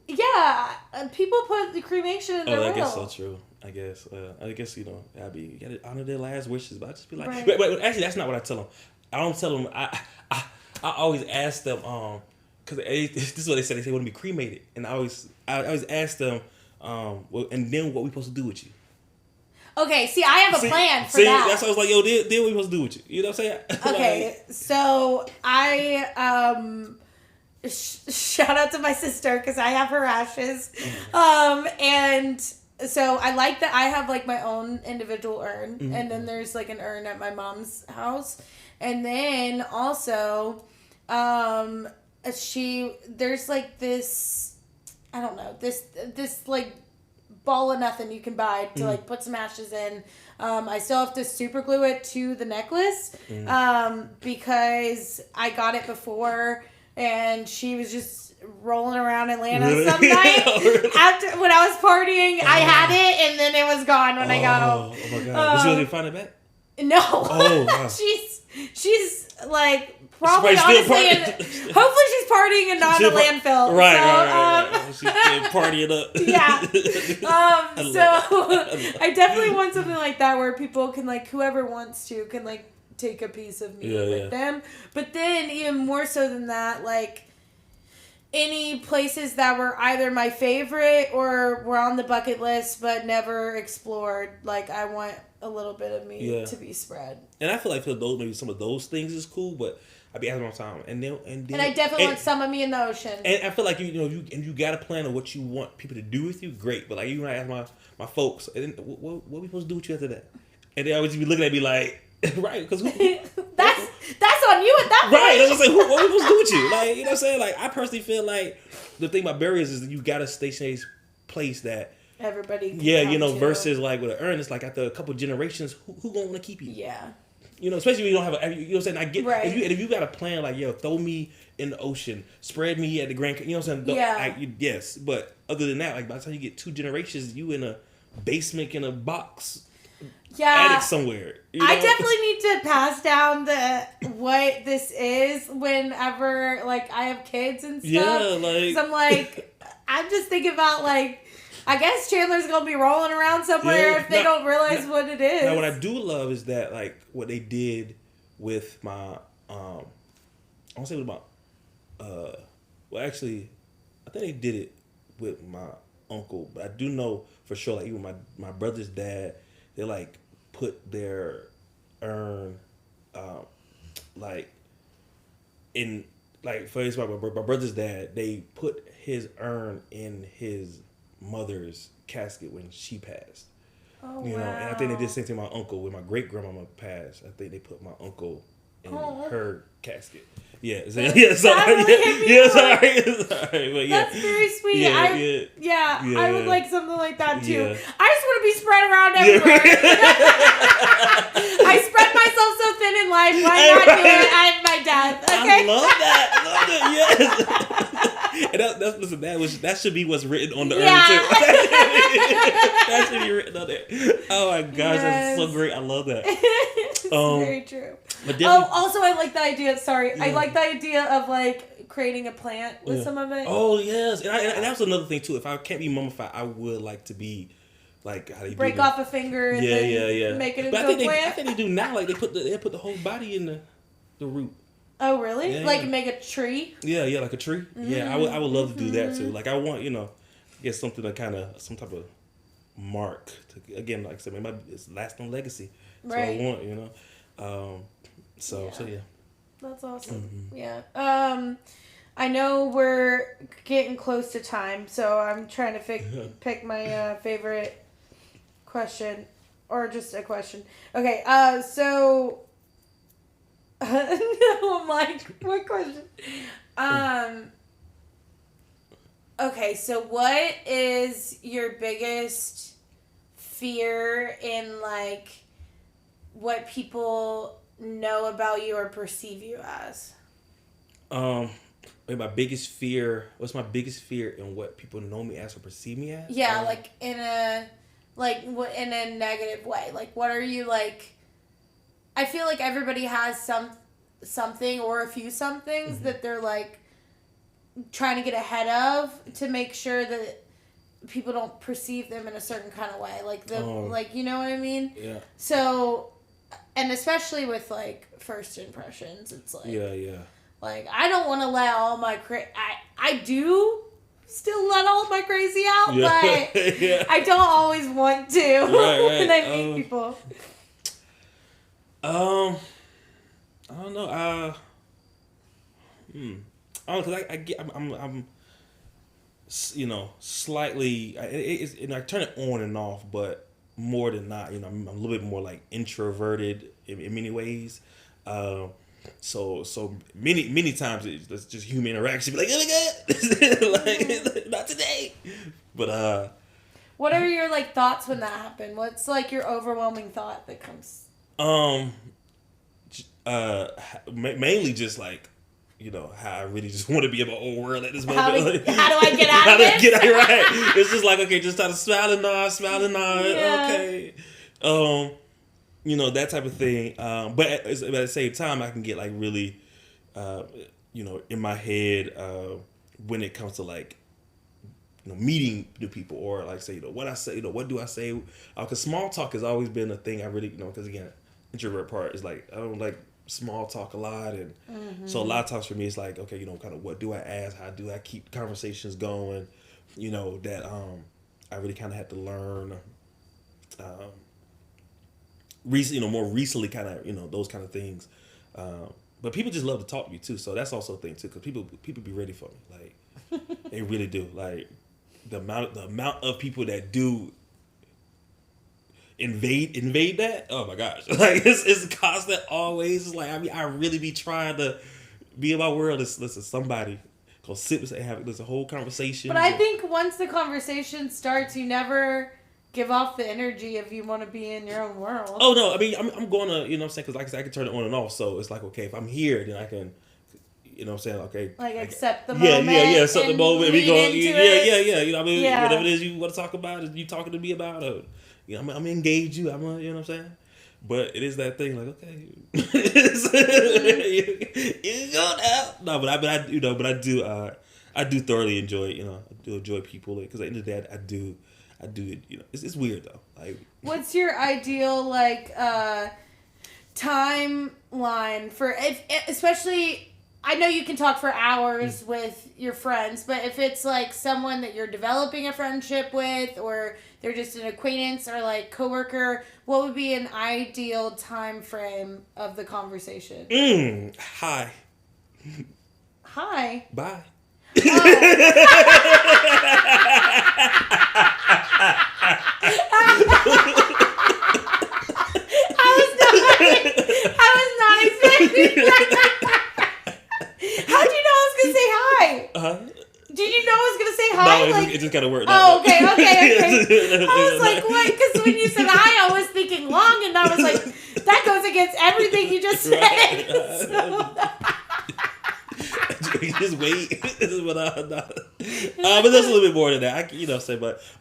Yeah, people put the cremation in their will. I guess so true. I guess you gotta honor their last wishes. But I just be like, wait, actually, that's not what I tell them. I don't tell them. I always ask them. Because this is what they say. They say want to be cremated, and I always ask them, well, and then what we supposed to do with you? Okay, see, I have a plan for that. That's why I was like, yo, then what we supposed to do with you? You know what I'm saying? Okay, so I shout out to my sister because I have her ashes, and so I like that I have like my own individual urn, and then there's like an urn at my mom's house, and then also, there's like this, I don't know, this like ball of nothing you can buy to like put some ashes in. I still have to super glue it to the necklace because I got it before and she was just rolling around Atlanta some night after when I was partying. I had it and then it was gone when I got home. Oh my god! Did you really find it back? No. Oh, wow. she's like probably honestly, hopefully she's partying and not in a landfill. Right. She's partying up. Yeah. So I definitely want something like that where people can like whoever wants to can like take a piece of me with them. But then even more so than that, like any places that were either my favorite or were on the bucket list but never explored. Like I want a little bit of me to be spread. And I feel like for those, maybe some of those things is cool, but I be asking all the time, and I definitely want some of me in the ocean. And I feel like you got a plan of what you want people to do with you, great. But like even when I ask my folks, and then, what we supposed to do with you after that? And they always be looking at me like, right, because that's on you at that point. Right, that's what I'm saying. What we supposed to do with you? Like, you know what I'm saying? Like, I personally feel like the thing about barriers is that you got to stay in a place that everybody can versus like with an urn, it's like after a couple generations, who gonna want to keep you? Yeah. You know, especially when you don't have you know what I'm saying? I get right. if you got a plan like, yo, throw me in the ocean, spread me at the Grand, you know what I'm saying? Yeah. Yes, but other than that, like by the time you get 2 generations, you in a basement in a box. Attic somewhere. You know? I definitely need to pass down what this is whenever like I have kids and stuff. Yeah, like 'cause I'm like, I'm just thinking about like, I guess Chandler's gonna be rolling around somewhere if they don't realize what it is. Now, what I do love is that like what they did with my I don't say with my well actually I think they did it with my uncle, but I do know for sure like even my brother's dad, they like put their urn like in like for example my brother's dad, they put his urn in his mother's casket when she passed. Oh, you know, and I think they did the same thing to my uncle when my great grandmama passed. I think they put my uncle in her casket. Yeah, sorry. But yeah, that's very sweet. Yeah. I would like something like that too. Yeah. I just want to be spread around everywhere. I spread myself so thin in life. Why not do it at my death? Okay. I love that. Yes. And that should be what's written on the urn too. That should be written on there. Oh my gosh, that's so great. I love that. It's very true. Also, I like the idea. Sorry, I like the idea of like creating a plant with some of it. Oh yes, and that's another thing too. If I can't be mummified, I would like to be like how do you break off a finger and then make it into a plant. I think they do now. Like they put the whole body in the root. Oh really? Yeah, like make a tree? Yeah, like a tree. Mm-hmm. Yeah, I would love to do that too. Like I want get something to kind of some type of mark to, again, like I said, maybe it's lasting legacy. That's what I want, So yeah. That's awesome. Mm-hmm. Yeah. I know we're getting close to time, so I'm trying to pick my favorite question, or just a question. Okay. So. No, I'm like, what question? Okay. So, what is your biggest fear in like what people know about you or perceive you as? My biggest fear. What's my biggest fear in what people know me as or perceive me as? Yeah, like in a negative way. Like, what are you like? I feel like everybody has something or a few somethings that they're like trying to get ahead of to make sure that people don't perceive them in a certain kind of way. Like like you know what I mean? Yeah. So, and especially with like first impressions, it's like like I don't want to let all my I do still let all my crazy out, but I don't always want to when I meet people. I don't know. I don't know, cause I'm slightly. I turn it on and off, but more than not, I'm a little bit more like introverted in many ways. So many times it's just human interaction. Be like, oh my god, like not today. But what are your like thoughts when that happens? What's like your overwhelming thought that comes? Mainly just like, how I really just want to be in my own world at this moment. How do I get out of this? Right. It's just like, okay, just start smiling, okay. That type of thing. But at the same time, I can get like really, in my head when it comes to like, meeting new people or like say, what I say, what do I say? Because small talk has always been a thing I really, because again, introvert part is like, I don't like small talk a lot. And so a lot of times for me, it's like, okay, kind of what do I ask? How do I keep conversations going? That I really kind of had to learn more recently, kind of those kind of things. But people just love to talk to me too, so that's also a thing too. Because people be ready for me, like they really do. Like the amount of people that do invade that. Oh my gosh, like it's constant always. It's like I really be trying to be in my world. Listen, somebody go sit and have a whole conversation. But I think once the conversation starts, you never give off the energy if you want to be in your own world. Oh no, I mean I'm going to, what I'm saying, because like I said, I can turn it on and off. So it's like, okay, if I'm here, then I can, what I'm saying, okay, like accept the moment. Yeah, accept the moment. We go, yeah. You know what I mean? Yeah. Whatever it is you want to talk about, you talking to me about, or, I'm gonna engage you. I'm gonna, you know what I'm saying? But it is that thing, like, okay, you go now. No, but I do thoroughly enjoy, I do enjoy people, because at the end of the day, I do, it's weird though. Like, what's your ideal timeline for especially? I know you can talk for hours with your friends, but if it's like someone that you're developing a friendship with, or they're just an acquaintance or like coworker, what would be an ideal time frame of the conversation? Hi. Hi. Bye. I was not expecting that. How did you know I was gonna say hi? Did you know I was gonna say hi? No, it just kind of worked. Oh, okay. I was like, what? Because when you said hi, I was thinking long, and I was like, that goes against everything you just said. Just wait. But there's a little bit more than that.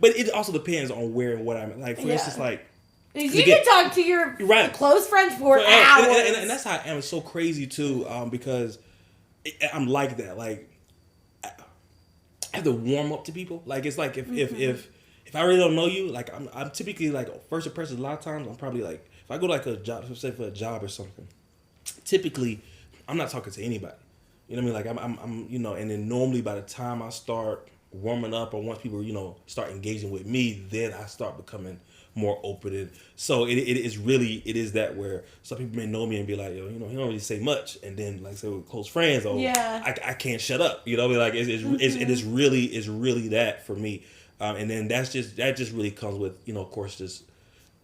But it also depends on where and what I'm at. Like, for instance, like, you can talk to your close friends for hours, and that's how I am. It's so crazy too, because I'm like that. Like, I have to warm up to people. Like, it's like if I really don't know you, like I'm typically like first impressions. A lot of times I'm probably like, if I go to like a job, say for a job or something, typically I'm not talking to anybody. You know what I mean? Like I'm and then normally by the time I start warming up, or once people start engaging with me, then I start becoming more open. And so it is that where some people may know me and be like, he don't really say much, and then like say we're close friends, I can't shut up. Like it is really that for me. And then that just really comes with of course just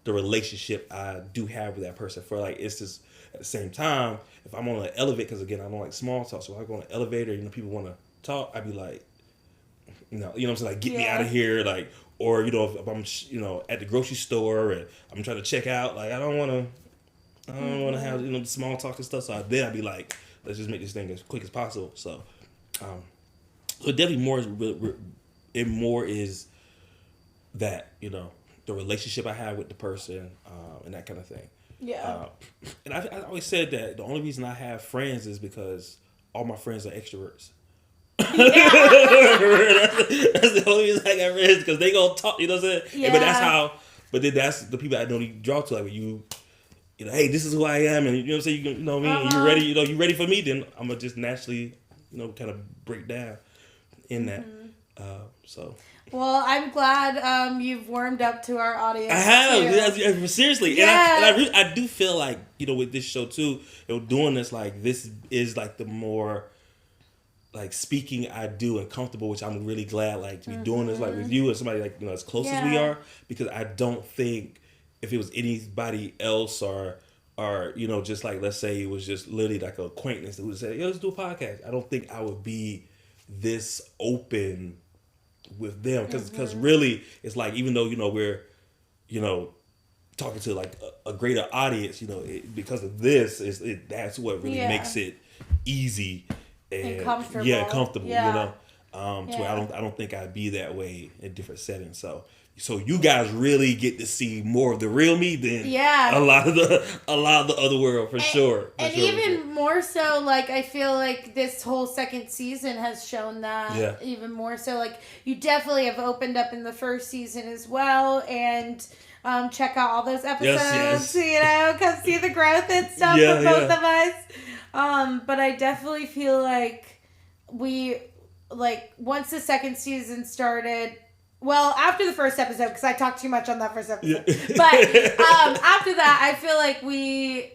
the relationship I do have with that person. For like, it's just at the same time, if I'm on an elevator, because again I don't like small talk, so if I go on an elevator, people want to talk, I'd be like, you know what I'm saying, like, get me out of here, like, or if I'm at the grocery store and I'm trying to check out, like I don't want to have the small talk and stuff. So then I'd be like, let's just make this thing as quick as possible. So, it definitely more is that the relationship I have with the person, and that kind of thing. Yeah. And I always said that the only reason I have friends is because all my friends are extroverts. That's the only reason I got friends, because they gonna talk, you know what I'm saying? Yeah. But then that's the people I normally draw to, like when hey, this is who I am, and you know what I'm saying, you know what I mean, you ready, you ready for me, then I'm gonna just naturally, kind of break down in that. So. Well, I'm glad you've warmed up to our audience. I have, seriously. Yeah. And I do feel like, with this show too, doing this, like, this is like the more like speaking I do and comfortable, which I'm really glad, like, to be doing this, like, with you and somebody like, as close as we are, because I don't think if it was anybody else or just like, let's say it was just literally like an acquaintance that would say, let's do a podcast, I don't think I would be this open with them, because really it's like, even though we're talking to like a greater audience, because of this that's what really makes it easy and comfortable. To where I don't think I'd be that way in different settings. So you guys really get to see more of the real me than a lot of the other world, for sure. More so, like, I feel like this whole second season has shown that even more so. Like, you definitely have opened up in the first season as well, and check out all those episodes. Come see the growth and stuff of both of us. But I definitely feel like once the second season started, well, after the first episode, because I talked too much on that first episode. Yeah. But after that, I feel like we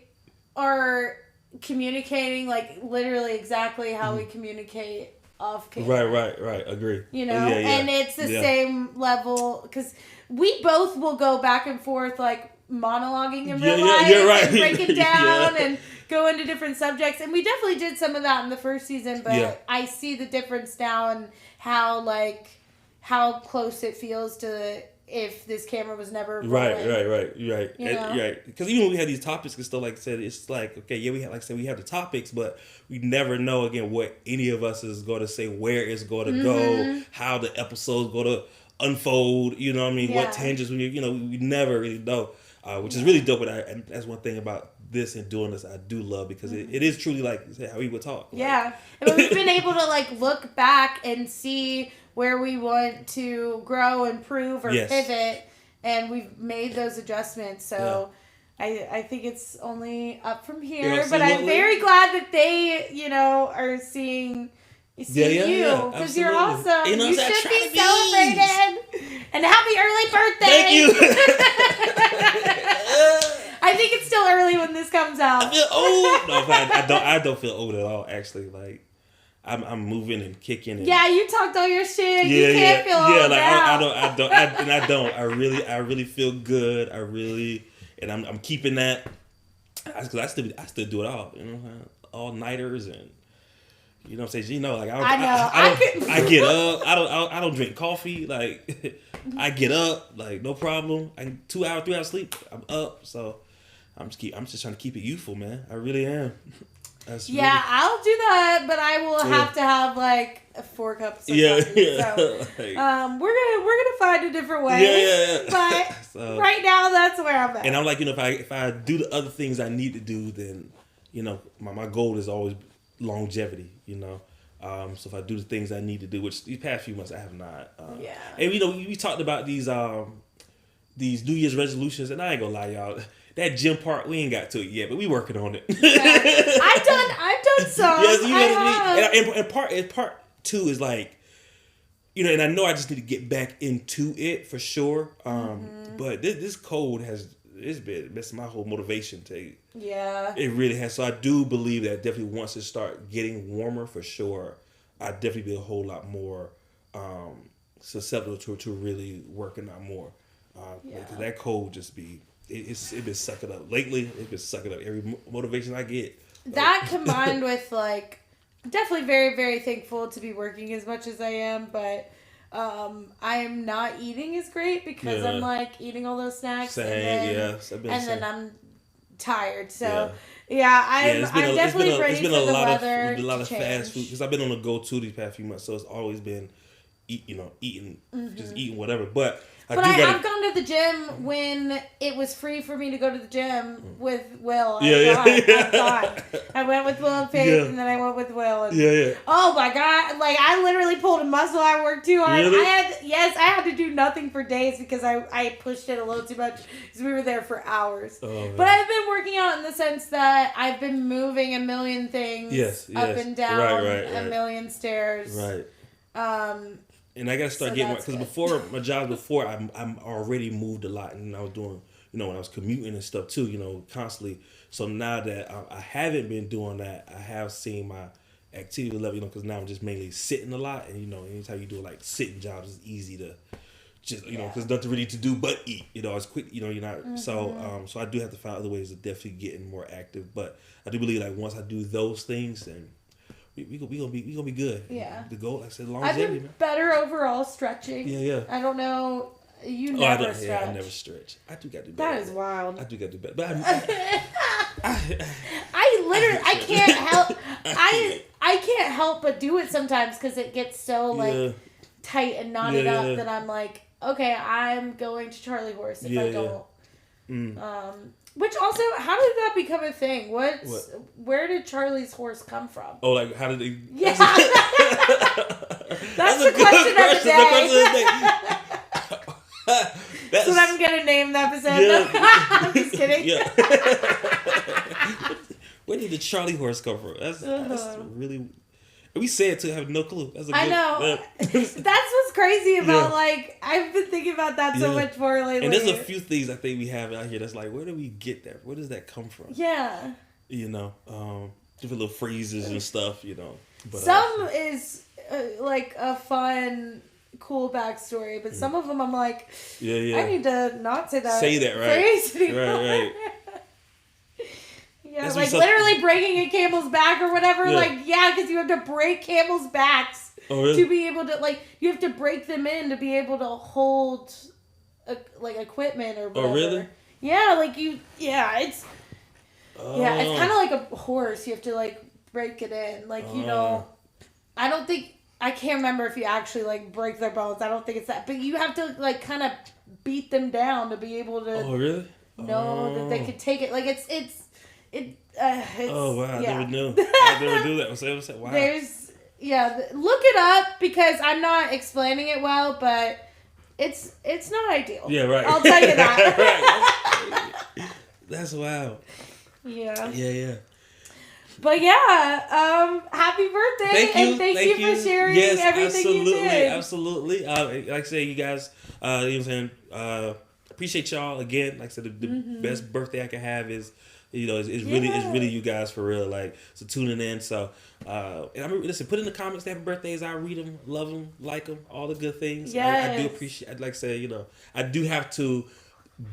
are communicating like literally exactly how we communicate off camera. Right. Agree. You know, Yeah. and it's the same level because we both will go back and forth like monologuing in real life and break it down and go into different subjects, and we definitely did some of that in the first season, but I see the difference now and how close it feels to if this camera was never rolling. Right. You know? Right. Because even when we had these topics and stuff, like I said, it's like, okay, yeah, we have, like I said, we have the topics, but we never know, again, what any of us is going to say, where it's going to go, how the episode's going to unfold, you know what I mean? What tangents, we never really know, which is really dope. And that's one thing about this and doing this I do love, because it is truly like how we would talk. Yeah. And we've been able to like look back and see where we want to grow, improve, or pivot, and we've made those adjustments. So I think it's only up from here. But I'm very glad that they, are seeing you, because you're awesome. You should be celebrated. And happy early birthday! Thank you. I think it's still early when this comes out. I feel old. No, I don't feel old at all. Actually, like I'm moving and kicking. And, yeah, you talked all your shit. You can't feel old now. I really feel good. And I'm keeping that. Because I still do it all. All nighters and. You know what I'm saying? Like I get up. I don't drink coffee. Like I get up. Like no problem. 2 hours, 3 hours sleep. I'm up. So I'm just trying to keep it youthful, man. I really am. I'll do that, but I will have to have like 4 cups of coffee. So we're gonna find a different way. But so, right now, that's where I'm at. And I'm like, if I do the other things I need to do, then my goal is always longevity. So if I do the things I need to do, which these past few months I have not. And we talked about these New Year's resolutions, and I ain't gonna lie, y'all. That gym part, we ain't got to it yet, but we working on it. I've done some. Yes, and part 2 is like, and I know I just need to get back into it for sure. But this cold it's been messing my whole motivation to. Yeah. It really has. So I do believe that definitely once it start getting warmer, for sure, I'd definitely be a whole lot more susceptible to really working out more. Because that cold just be. It's been sucking up lately. It's been sucking up every motivation I get. That combined with like, definitely very, very thankful to be working as much as I am, but I am not eating as great because I'm like eating all those snacks and then I'm tired. So I'm definitely ready for the weather. A lot of fast food because I've been on the go to these past few months, so it's always been eating, just eating whatever. But I've gone to the gym when it was free for me to go to the gym with Will. I've gone. I went with Will and Faith, and then I went with Will. And, oh my God! Like I literally pulled a muscle. I worked too hard. Really? I had to do nothing for days because I pushed it a little too much because we were there for hours. Oh, but I've been working out in the sense that I've been moving a million things up and down, a million stairs. Right. And I gotta start getting more because before my job, I'm already moved a lot, and I was doing, when I was commuting and stuff too, constantly. So now that I haven't been doing that, I have seen my activity level, because now I'm just mainly sitting a lot, and anytime you do like sitting jobs, it's easy to just because nothing really to do but eat. It's quick. You're not so I do have to find other ways of definitely getting more active. But I do believe like once I do those things, then. We gonna be good. Yeah. The goal, like I said, longevity. I've been better overall stretching. Yeah. I don't know. You never stretch. Yeah, I never stretch. I do got to do better. That is wild. I do got to do better. But I can't help. I can't help but do it sometimes because it gets so tight and knotted up that I'm like, okay, I'm going to Charlie Horse if I don't. Which also, how did that become a thing? Where did Charlie's Horse come from? Oh, like how did they? Yeah, that's the question of the day. That's what I'm gonna name the episode. Yeah. I'm just kidding. Yeah. Where did the Charlie Horse come from? That's really. We said to have no clue. I know. That's what's crazy about Yeah. like I've been thinking about that so Yeah. much more lately. And there's a few things I think we have out here that's like, where do we get that? Where does that come from? Yeah. You know, different little phrases and stuff. You know, but Some is like a fun, cool backstory, but some of them I'm like, yeah. I need to not say that. Say that, right. Phrase anymore. Right. Yeah, That's like what's up. literally breaking a camel's back or whatever. Yeah. Like, yeah, because you have to break camels' backs Oh, really? to be able to, like, you have to break them in to be able to hold, like, equipment or whatever. Oh, really? Yeah, like it's Oh. it's kind of like a horse. You have to, like, break it in. Like, you know, I don't think, I can't remember if you actually, like, break their bones. I don't think it's that. But you have to, like, kind of beat them down to be able to Oh, really? know that they could take it. Like, it's Oh, wow. yeah. I never knew. I never knew that. Wow. There's, look it up because I'm not explaining it well, but it's not ideal. Yeah, right. I'll tell you that. Right. That's wild. Yeah. Yeah. But yeah, happy birthday. Thank you. And thank you for sharing yes, everything absolutely, you did. Absolutely. Like I said, you guys, you know what I'm saying? Appreciate y'all again. Like I said, the best birthday I can have is, you know, it's really you guys for real. Like, so tuning in. So, and I mean, listen, put in the comments happy birthdays. I read them, love them, like them, all the good things. Yes. I do appreciate. I'd like to say, you know, I do have to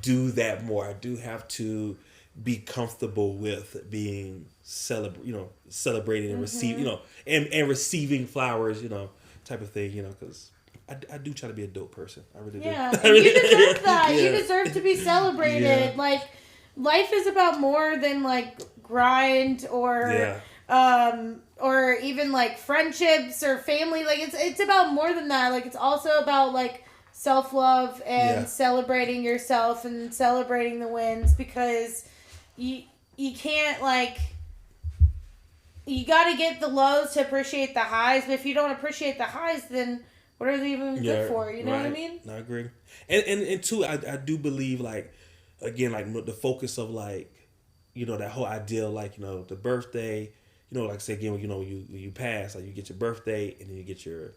do that more. I do have to be comfortable with being celebrating and receiving, you know, and receiving flowers, you know, type of thing, you know, because I do try to be a dope person. I really do. Yeah, and you deserve that. Yeah. You deserve to be celebrated. Yeah. Like, life is about more than like grind or or even like friendships or family. Like it's about more than that. Like it's also about like self-love and celebrating yourself and celebrating the wins, because you can't, like, you got to get the lows to appreciate the highs, but if you don't appreciate the highs, then what are they even good for? You know what I mean? I agree. And two, I do believe, like, again, like the focus of, like, you know, that whole ideal, like, you know, the birthday, you know, like I say again, you know, when you pass, like, you get your birthday and then you get your,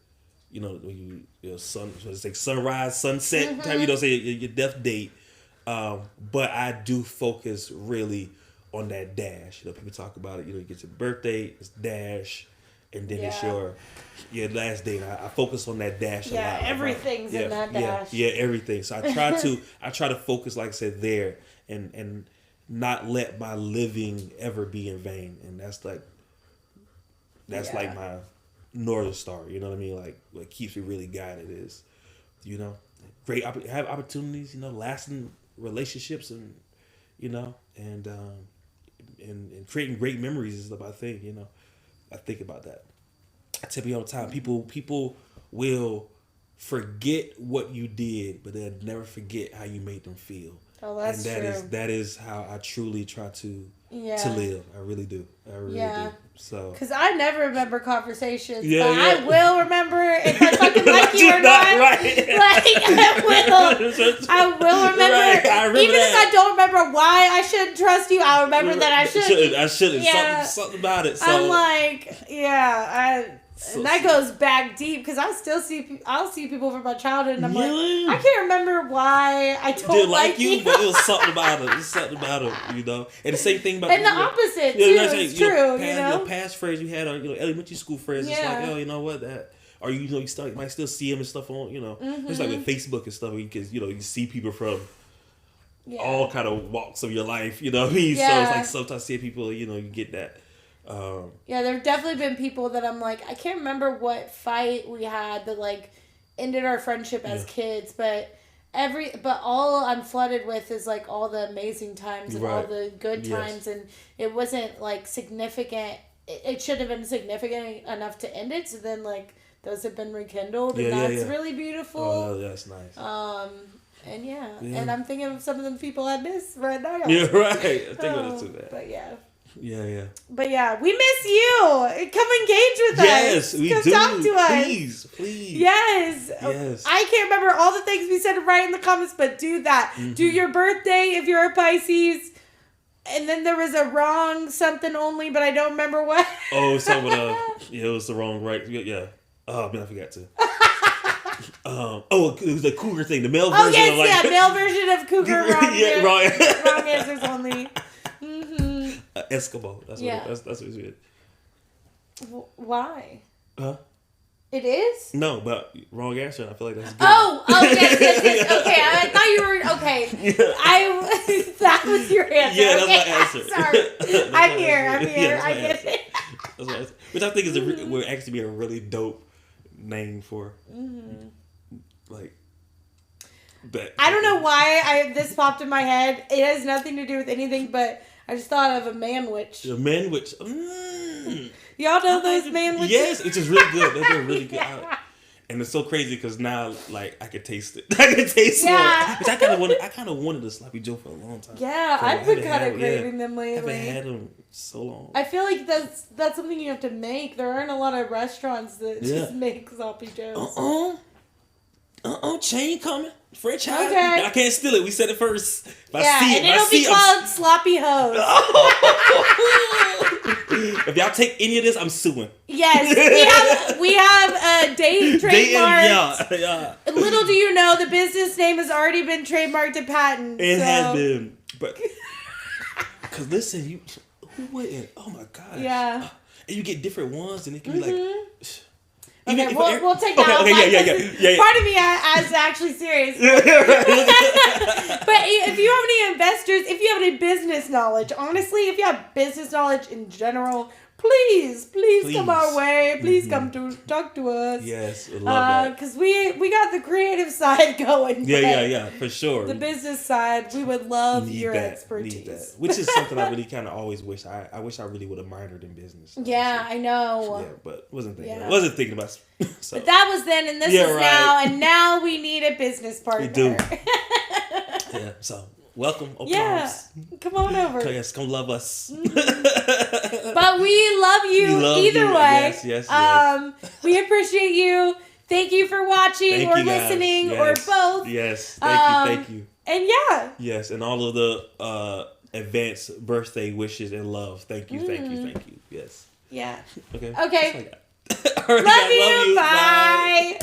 you know, when your sunrise, sunset type, you know, say your death date. But I do focus really on that dash. You know, people talk about it. You know, you get your birthday, it's dash, and then it's your last date. I focus on that dash a lot. Yeah, everything's in that dash. Yeah, everything. So I try to focus, like I said, there, and not let my living ever be in vain. And that's like my Northern Star. You know what I mean? Like, what keeps me really guided is, you know, have opportunities. You know, lasting relationships, and you know, and creating great memories is my thing. You know, I think about that. I tell people all the time, people will forget what you did, but they'll never forget how you made them feel. Oh, that's true. That is how I truly try to live. I really do. I really do. So, because I never remember conversations, but yeah. I will remember if I fucking like you or not. Right. Like, I will remember. Right. I remember even that. if I don't remember why I shouldn't trust you, I'll remember that I should. I shouldn't. Yeah. Something about it. So. I'm like, and that goes back deep, because I'll see people from my childhood, and I'm really? like, I can't remember why I don't didn't like you. but it was something about it. It's something about it, you know. And the same thing about And the opposite too. It's true, you know. Past friends you had, elementary school friends. It's like, you know what, that, or you might still see them and stuff on, you know. It's like with Facebook and stuff, because you see people from all kind of walks of your life, you know what I mean. So it's like sometimes seeing people, you know, you get that. There have definitely been people that I'm like, I can't remember what fight we had that like ended our friendship as kids, but all I'm flooded with is like all the amazing times and all the good times, and it wasn't like significant. It should have been significant enough to end it, so then like those have been rekindled, and that's really beautiful. Oh, that's nice. And and I'm thinking of some of the people I miss right now. Yeah, right. I think about it too. But yeah. Yeah. But yeah, we miss you. Come engage with us. Yes, we Come do. talk to us. Please. Yes. I can't remember all the things we said right in the comments, but do that. Do your birthday if you're a Pisces. And then there was a wrong something only, but I don't remember what. Oh, something it was the wrong right. Yeah. Oh man, I forgot to. it was the cougar thing, the male Oh, version yes, of like male version of cougar. yeah, Wrong answers only. Eskimo. That's Yeah. what that's what it is. Why? Huh? It is? No, but wrong answer. I feel like that's good. Oh, yes. Okay, I thought you were okay. Yeah. That was your answer. Yeah, that's okay, my answer. Sorry, That's I'm my here. answer. I'm here. Yeah, that's I my get answer. it. That's my answer. Which I think is would actually be a really dope name for like that. I don't know why this popped in my head. It has nothing to do with anything, but I just thought of a man witch. The man witch. Y'all know those man witches? Yes, it's just really good. They're really good. Yeah. And it's so crazy because now, like, I can taste it. I can taste Yeah. more. Which I kind of wanted a sloppy Joe for a long time. Yeah, So I've been haven't kind had of them, craving them I lately. haven't had them so long. I feel like that's something you have to make. There aren't a lot of restaurants that just make sloppy joes. Chain coming. French high. Okay. I can't steal it. We said it first. If I Yeah, see and it, it'll be called sloppy hose. if y'all take any of this, I'm suing. Yes, we have a date trademark. Yeah. Little do you know, the business name has already been trademarked and patented. It so. has been, but because listen, who wouldn't? Oh my gosh. Yeah. And you get different ones, and it can be like. Okay, if we'll take that out. Yeah. Part of me is actually serious. But if you have any investors, if you have any business knowledge, honestly, if you have business knowledge in general, please come our way. Please come to talk to us. Yes, I love that. Because we got the creative side going. Yeah, for sure. The business side, we would love your Need expertise. that. Which is something I really kind of always wish. I wish I really would have minored in business. Yeah, I know. Yeah, but wasn't thinking. Yeah. Wasn't thinking about. So. But that was then, and this is now, and now we need a business partner. We do. Yeah. So welcome. Open arms. Come on over. Yes, come love us. But we love you either way. Yes. We appreciate you. Thank you for watching or listening or both. Yes. Thank you. And yeah. Yes, and all of the advanced birthday wishes and love. Thank you. Yes. Yeah. Okay. Okay. All right, Love you. Bye.